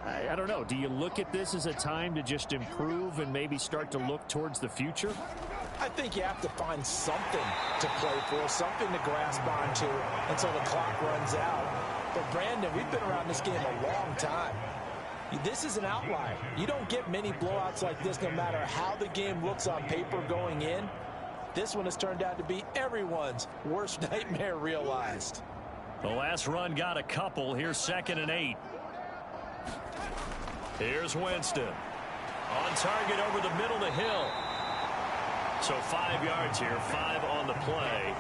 I don't know. Do you look at this as a time to just improve and maybe start to look towards the future? I think you have to find something to play for, something to grasp onto until the clock runs out. But, Brandon, we've been around this game a long time. This is an outlier. You don't get many blowouts like this no matter how the game looks on paper going in. This one has turned out to be everyone's worst nightmare realized. The last run got a couple. Here's 2nd and 8. Here's Winston. On target over the middle of the hill. So 5 yards here, 5 on the play.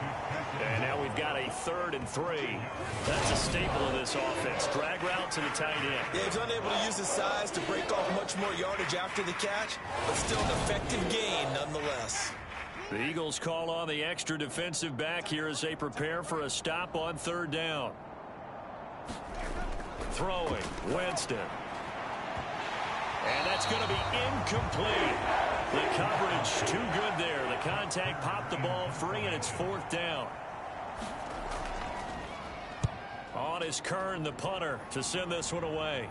And now we've got a 3rd and 3. That's a staple of this offense. Drag route to the tight end. Yeah, he's unable to use his size to break off much more yardage after the catch, but still an effective gain nonetheless. The Eagles call on the extra defensive back here as they prepare for a stop on 3rd down. Throwing, Winston. And that's going to be incomplete. The coverage too good there. The contact popped the ball free, and it's 4th down. On is Kern, the punter, to send this one away.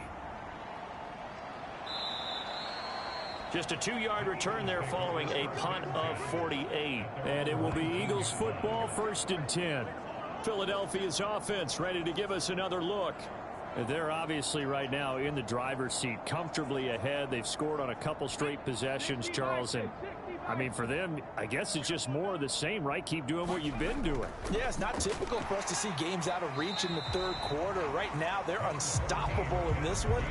Just a 2-yard return there following a punt of 48. And it will be Eagles football, 1st and 10. Philadelphia's offense ready to give us another look. They're obviously right now in the driver's seat, comfortably ahead. They've scored on a couple straight possessions, Charles. And, I mean, for them, I guess it's just more of the same, right? Keep doing what you've been doing. Yeah, it's not typical for us to see games out of reach in the third quarter. Right now, they're unstoppable in this one.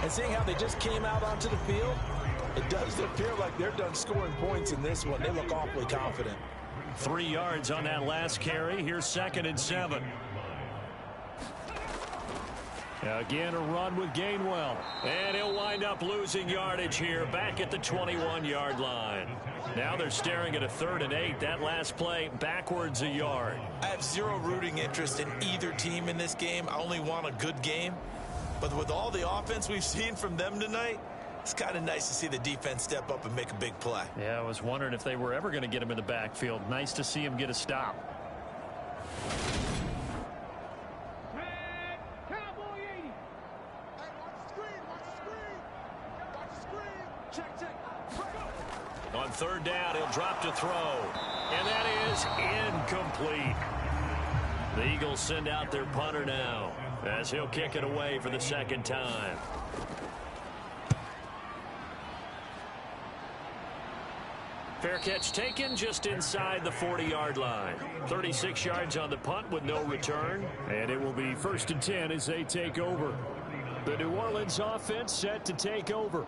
And seeing how they just came out onto the field, it does appear like they're done scoring points in this one. They look awfully confident. 3 yards on that last carry. Here's 2nd and 7. Again, a run with Gainwell. And he'll wind up losing yardage here back at the 21-yard line. Now they're staring at a 3rd and 8. That last play backwards a yard. I have zero rooting interest in either team in this game. I only want a good game. But with all the offense we've seen from them tonight, it's kind of nice to see the defense step up and make a big play. Yeah, I was wondering if they were ever going to get him in the backfield. Nice to see him get a stop. On 3rd down, he'll drop to throw. And that is incomplete. The Eagles send out their punter now as he'll kick it away for the 2nd time. Fair catch taken just inside the 40-yard line. 36 yards on the punt with no return. And it will be 1st and 10 as they take over. The New Orleans offense set to take over.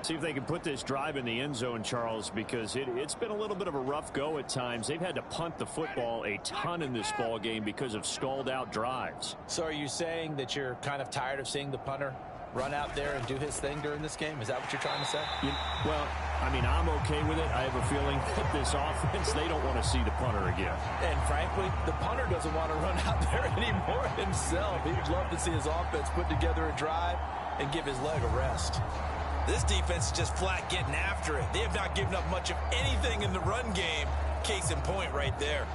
See if they can put this drive in the end zone, Charles, because it's been a little bit of a rough go at times. They've had to punt the football a ton in this ball game because of stalled out drives. So are you saying that you're kind of tired of seeing the punter run out there and do his thing during this game? Is that what you're trying to say? Well, I mean, I'm okay with it. I have a feeling that this offense, they don't want to see the punter again. And frankly, the punter doesn't want to run out there anymore himself. He would love to see his offense put together a drive and give his leg a rest. This defense is just flat getting after it. They have not given up much of anything in the run game. Case in point right there.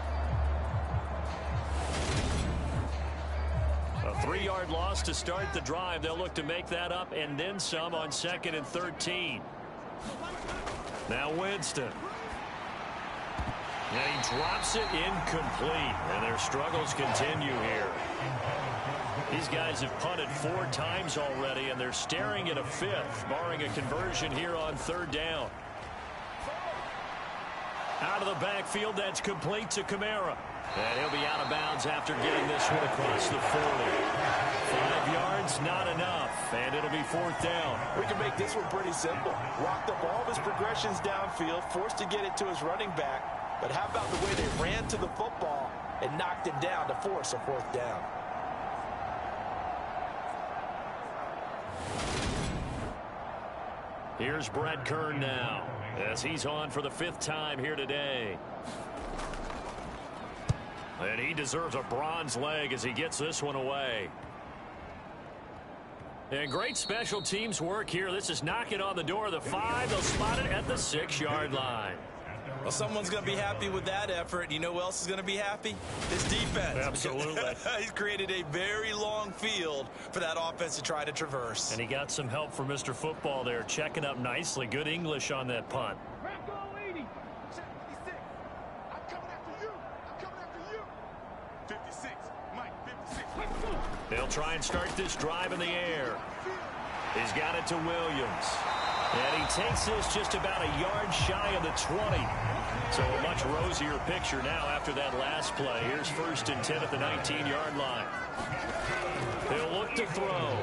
A 3-yard loss to start the drive. They'll look to make that up and then some on 2nd and 13. Now Winston. And he drops it incomplete. And their struggles continue here. These guys have punted 4 times already, and they're staring at a 5th, barring a conversion here on 3rd down. Out of the backfield, that's complete to Kamara. And he'll be out of bounds after getting this one across the 40. 5 yards, not enough, and it'll be 4th down. We can make this one pretty simple. Walked up all of his progressions downfield, forced to get it to his running back. But how about the way they ran to the football and knocked him down to force a 4th down? Here's Brett Kern now as he's on for the 5th time here today. And he deserves a bronze leg as he gets this one away. And great special teams work here. This is knocking on the door of the 5. They'll spot it at the 6-yard line. Well, someone's going to be happy with that effort. You know who else is going to be happy? This defense. Absolutely. He's created a very long field for that offense to try to traverse. And he got some help from Mr. Football there, checking up nicely. Good English on that punt. They'll try and start this drive in the air. He's got it to Williams. And he takes this just about a yard shy of the 20. So a much rosier picture now after that last play. Here's 1st and 10 at the 19-yard line. They'll look to throw.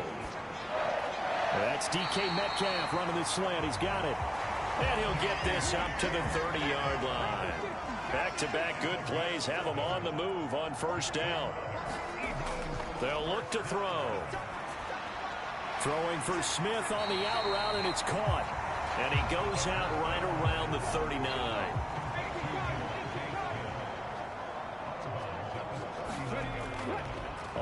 That's DK Metcalf running the slant. He's got it. And he'll get this up to the 30-yard line. Back-to-back good plays have him on the move on 1st down. They'll look to throw. Throwing for Smith on the out route, and it's caught. And he goes out right around the 39.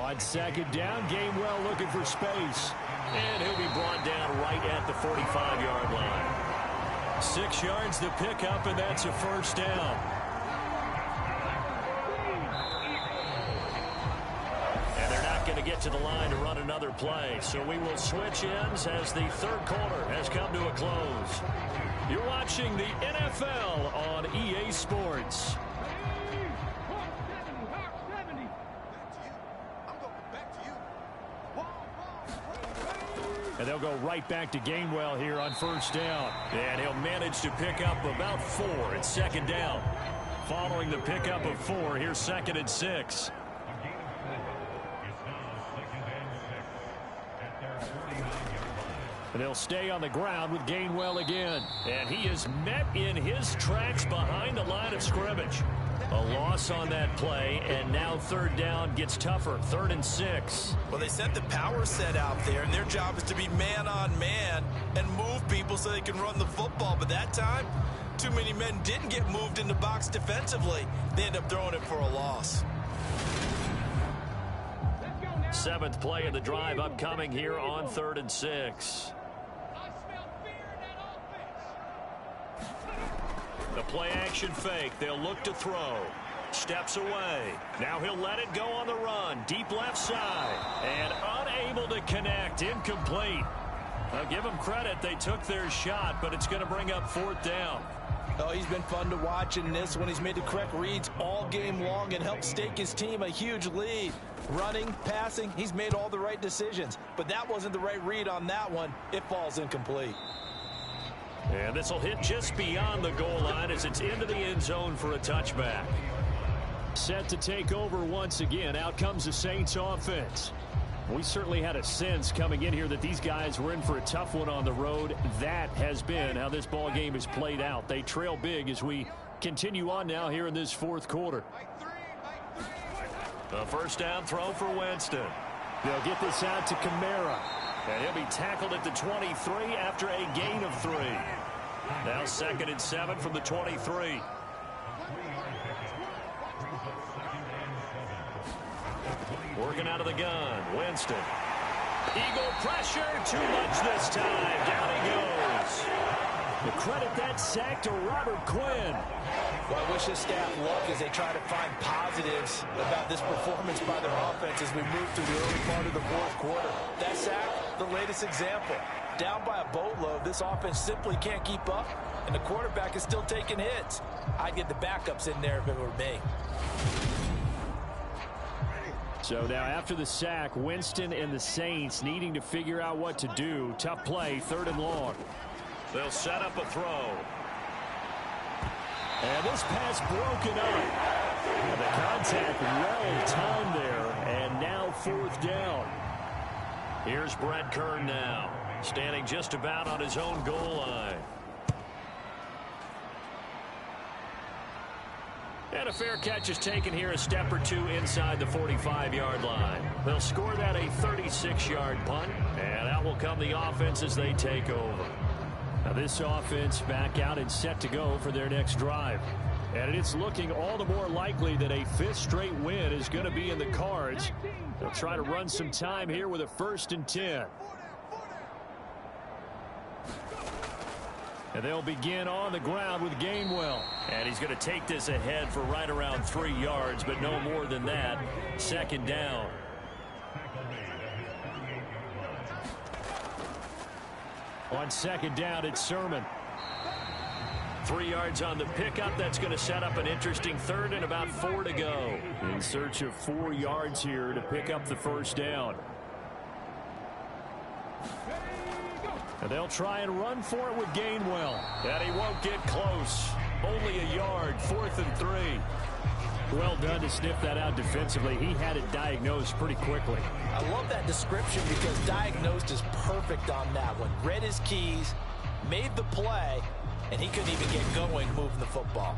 On 2nd down, Gainwell looking for space. And he'll be brought down right at the 45-yard line. 6 yards to pick up, and that's a 1st down. And they're not going to get to the line to run another play. So we will switch ends as the 3rd quarter has come to a close. You're watching the NFL on EA Sports. And they'll go right back to Gainwell here on first down. And he'll manage to pick up about 4. It's second down. Following the pickup of 4, here's 2nd and 6. And they'll stay on the ground with Gainwell again. And he is met in his tracks behind the line of scrimmage. A loss on that play, and now third down gets tougher. 3rd and 6. Well, they sent the power set out there, and their job is to be man-on-man and move people so they can run the football. But that time, too many men didn't get moved in the box defensively. They end up throwing it for a loss. 7th play of the drive upcoming here on 3rd and 6. The play action fake. They'll look to throw. Steps away. Now he'll let it go on the run. Deep left side. And unable to connect. Incomplete. I'll give them credit. They took their shot, but it's going to bring up 4th down. Oh, he's been fun to watch in this one. He's made the correct reads all game long and helped stake his team a huge lead. Running, passing, he's made all the right decisions. But that wasn't the right read on that one. It falls incomplete. And this will hit just beyond the goal line as it's into the end zone for a touchback. Set to take over once again. Out comes the Saints offense. We certainly had a sense coming in here that these guys were in for a tough one on the road. That has been how this ball game has played out. They trail big as we continue on now here in this 4th quarter. A first down throw for Winston. They'll get this out to Kamara. And he'll be tackled at the 23 after a gain of 3. Now 2nd and 7 from the 23. Working out of the gun. Winston. Eagle pressure. Too much this time. Down he goes. The credit that sack to Robert Quinn. Well, I wish his staff luck as they try to find positives about this performance by their offense as we move through the early part of the 4th quarter. That sack, the latest example. Down by a boatload, this offense simply can't keep up, and the quarterback is still taking hits. I'd get the backups in there if it were me. So now after the sack, Winston and the Saints needing to figure out what to do. Tough play, 3rd and long. They'll set up a throw. And this pass broken up. And the contact well timed there. And now 4th down. Here's Brett Kern now. Standing just about on his own goal line. And a fair catch is taken here a step or 2 inside the 45-yard line. They'll score that a 36-yard punt. And out will come the offense as they take over. Now this offense back out and set to go for their next drive. And it's looking all the more likely that a 5th straight win is going to be in the cards. They'll try to run some time here with a 1st and 10. And they'll begin on the ground with Gainwell. And he's going to take this ahead for right around 3 yards, but no more than that. 2nd down. On 2nd down, it's Sermon. 3 yards on the pickup. That's going to set up an interesting 3rd and about 4 to go. In search of 4 yards here to pick up the 1st down. And they'll try and run for it with Gainwell. And he won't get close. Only a yard. 4th and 3. Well done to sniff that out defensively. He had it diagnosed pretty quickly. I love that description because diagnosed is perfect on that one. Read his keys, made the play, and he couldn't even get going moving the football.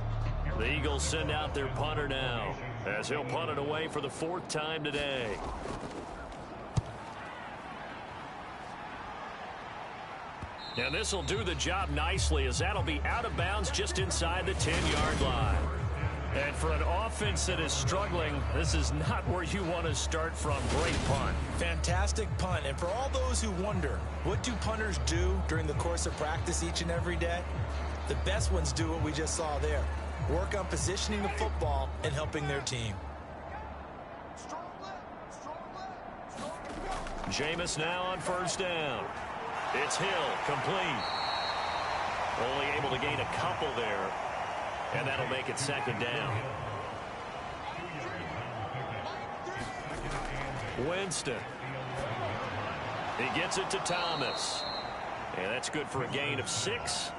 The Eagles send out their punter now as he'll punt it away for the 4th time today. And this will do the job nicely as that'll be out of bounds just inside the 10-yard line. And for an offense that is struggling, this is not where you want to start from. Great punt. Fantastic punt. And for all those who wonder, what do punters do during the course of practice each and every day? The best ones do what we just saw there. Work on positioning the football and helping their team. Jameis now on 1st down. It's Hill, complete. Only able to gain a couple there. And that'll make it 2nd down. Winston. He gets it to Thomas. And that's good for a gain of 6.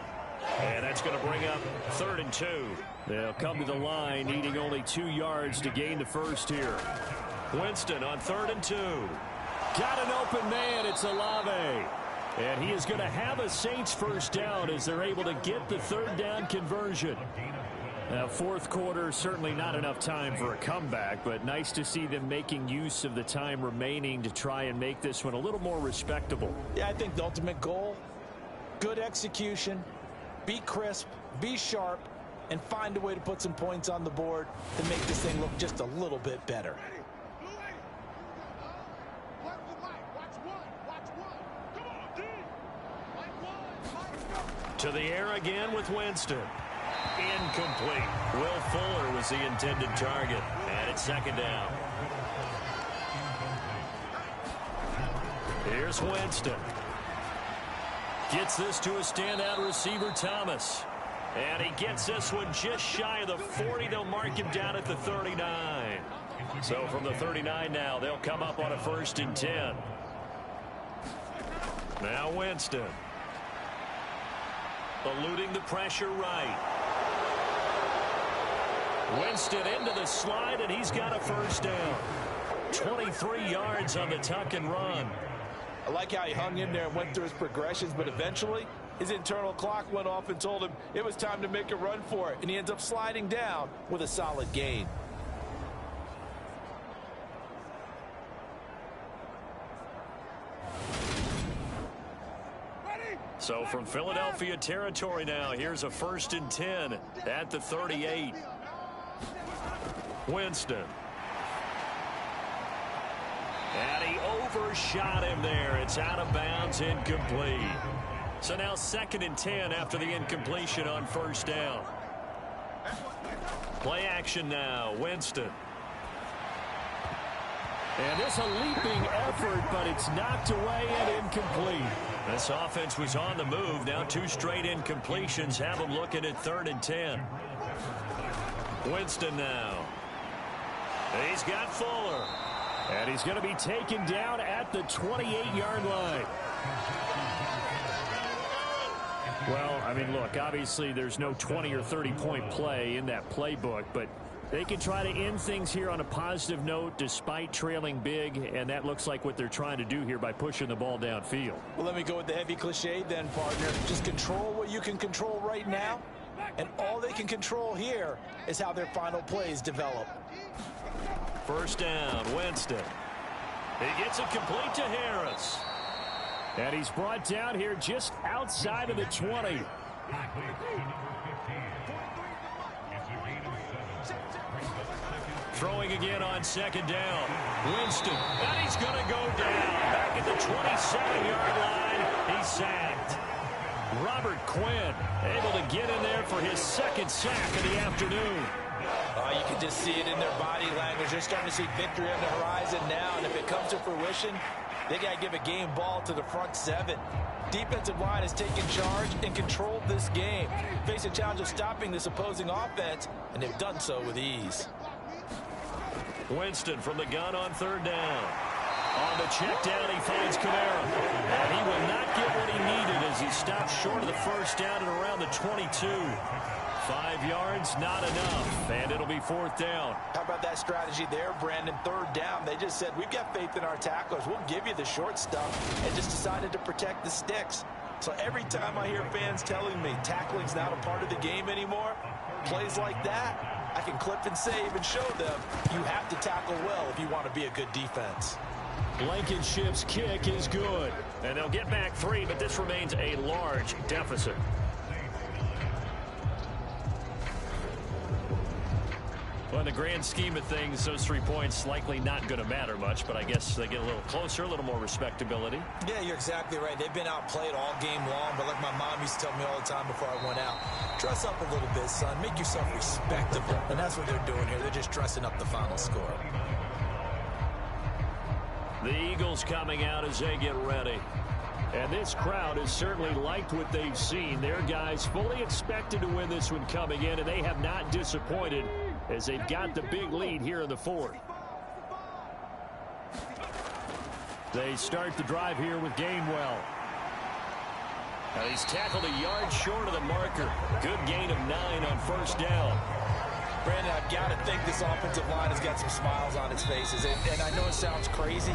And that's going to bring up 3rd and 2. They'll come to the line, needing only 2 yards to gain the first here. Winston on 3rd and 2. Got an open man. It's Olave. And he is going to have a Saints first down as they're able to get the 3rd down conversion. Now, 4th quarter, certainly not enough time for a comeback, but nice to see them making use of the time remaining to try and make this one a little more respectable. Yeah, I think the ultimate goal, good execution, be crisp, be sharp, and find a way to put some points on the board to make this thing look just a little bit better. To the air again with Winston. Incomplete. Will Fuller was the intended target. And it's 2nd down. Here's Winston. Gets this to a standout receiver, Thomas. And he gets this one just shy of the 40. They'll mark him down at the 39. So from the 39 now, they'll come up on a 1st and 10. Now Winston. Eluding the pressure right. Winston into the slide, and he's got a 1st down. 23 yards on the tuck and run. I like how he hung in there and went through his progressions, but eventually his internal clock went off and told him it was time to make a run for it, and he ends up sliding down with a solid gain. So from Philadelphia territory now, here's a 1st and 10 at the 38. Winston. And he overshot him there. It's out of bounds, incomplete. So now 2nd and 10 after the incompletion on 1st down. Play action now, Winston. And this a leaping effort, but it's knocked away and incomplete. This offense was on the move. Now 2 straight incompletions have them looking at 3rd and 10. Winston now. He's got Fuller. And he's going to be taken down at the 28-yard line. Well, I mean, look, obviously there's no 20 or 30-point play in that playbook, but they can try to end things here on a positive note despite trailing big, and that looks like what they're trying to do here by pushing the ball downfield. Well, let me go with the heavy cliche then, partner. Just control what you can control right now, and all they can control here is how their final plays develop. 1st down, Winston. He gets it complete to Harris. And he's brought down here just outside of the 20. Throwing again on 2nd down. Winston. And he's going to go down. Back at the 27-yard line. He's sacked. Robert Quinn able to get in there for his 2nd sack of the afternoon. You can just see it in their body language. They're starting to see victory on the horizon now, and if it comes to fruition, they got to give a game ball to the front 7. Defensive line has taken charge and controlled this game. Face a challenge of stopping this opposing offense, and they've done so with ease. Winston from the gun on 3rd down. On the check down, he finds Kamara. And he will not get what he needed as he stops short of the 1st down at around the 22. 5 yards, not enough, and it'll be 4th down. How about that strategy there, Brandon? 3rd down, they just said, we've got faith in our tacklers. We'll give you the short stuff, and just decided to protect the sticks. So every time I hear fans telling me tackling's not a part of the game anymore, plays like that, I can clip and save and show them you have to tackle well if you want to be a good defense. Blankenship's kick is good. And they'll get back 3, but this remains a large deficit. Well, in the grand scheme of things, those 3 points likely not going to matter much, but I guess they get a little closer, a little more respectability. Yeah, you're exactly right. They've been outplayed all game long, but like my mom used to tell me all the time before I went out, dress up a little bit, son. Make yourself respectable. And that's what they're doing here. They're just dressing up the final score. The Eagles coming out as they get ready. And this crowd has certainly liked what they've seen. Their guys fully expected to win this one coming in, and they have not disappointed as they've got the big lead here in the 4th. They start the drive here with Gainwell. Now he's tackled a yard short of the marker. Good gain of 9 on first down. Brandon, I've got to think this offensive line has got some smiles on its faces. And I know it sounds crazy,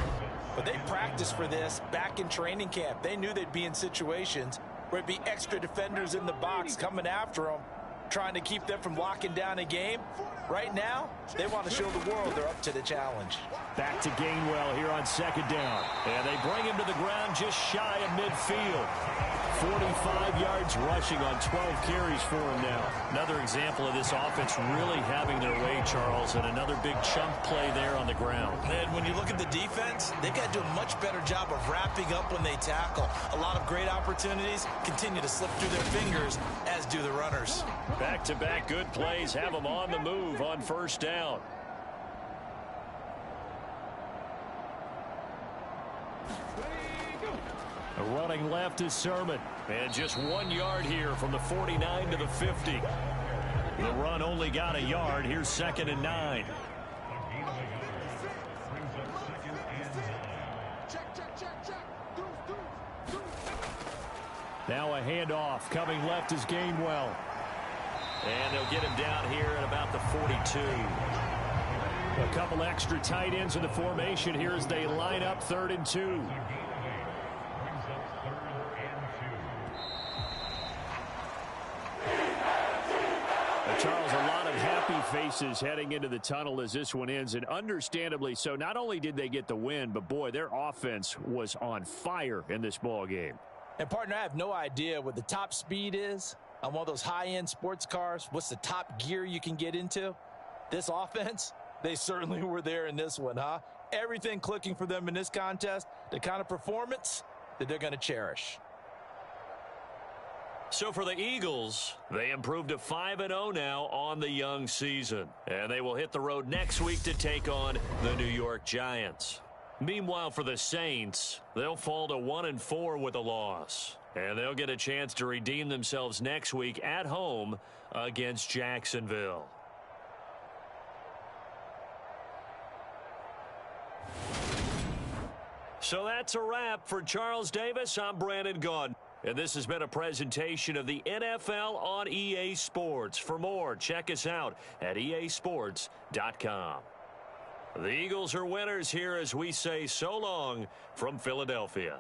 but they practiced for this back in training camp. They knew they'd be in situations where it'd be extra defenders in the box coming after them, trying to keep them from locking down a game. Right now, they want to show the world they're up to the challenge. Back to Gainwell here on second down. And they bring him to the ground just shy of midfield. 45 yards rushing on 12 carries for him now. Another example of this offense really having their way, Charles, and another big chunk play there on the ground. And when you look at the defense, they've got to do a much better job of wrapping up when they tackle. A lot of great opportunities continue to slip through their fingers, as do the runners. Back-to-back good plays have them on the move on first down. Running left is Sermon. And just 1 yard here from the 49 to the 50. The run only got a yard. Here's 2nd and 9. Now a handoff. Coming left is Gainwell. And they'll get him down here at about the 42. A couple extra tight ends in the formation here as they line up 3rd and 2. Charles, a lot of happy faces heading into the tunnel as this one ends, and understandably so. Not only did they get the win, but boy, their offense was on fire in this ball game. And partner, I have no idea what the top speed is on one of those high-end sports cars. What's the top gear you can get into? This offense, they certainly were there in this one, huh? Everything clicking for them in this contest, the kind of performance that they're going to cherish. So for the Eagles, they improved to 5-0 now on the young season. And they will hit the road next week to take on the New York Giants. Meanwhile, for the Saints, they'll fall to 1-4 with a loss. And they'll get a chance to redeem themselves next week at home against Jacksonville. So that's a wrap. For Charles Davis, I'm Brandon Gaudin. And this has been a presentation of the NFL on EA Sports. For more, check us out at easports.com. The Eagles are winners here as we say so long from Philadelphia.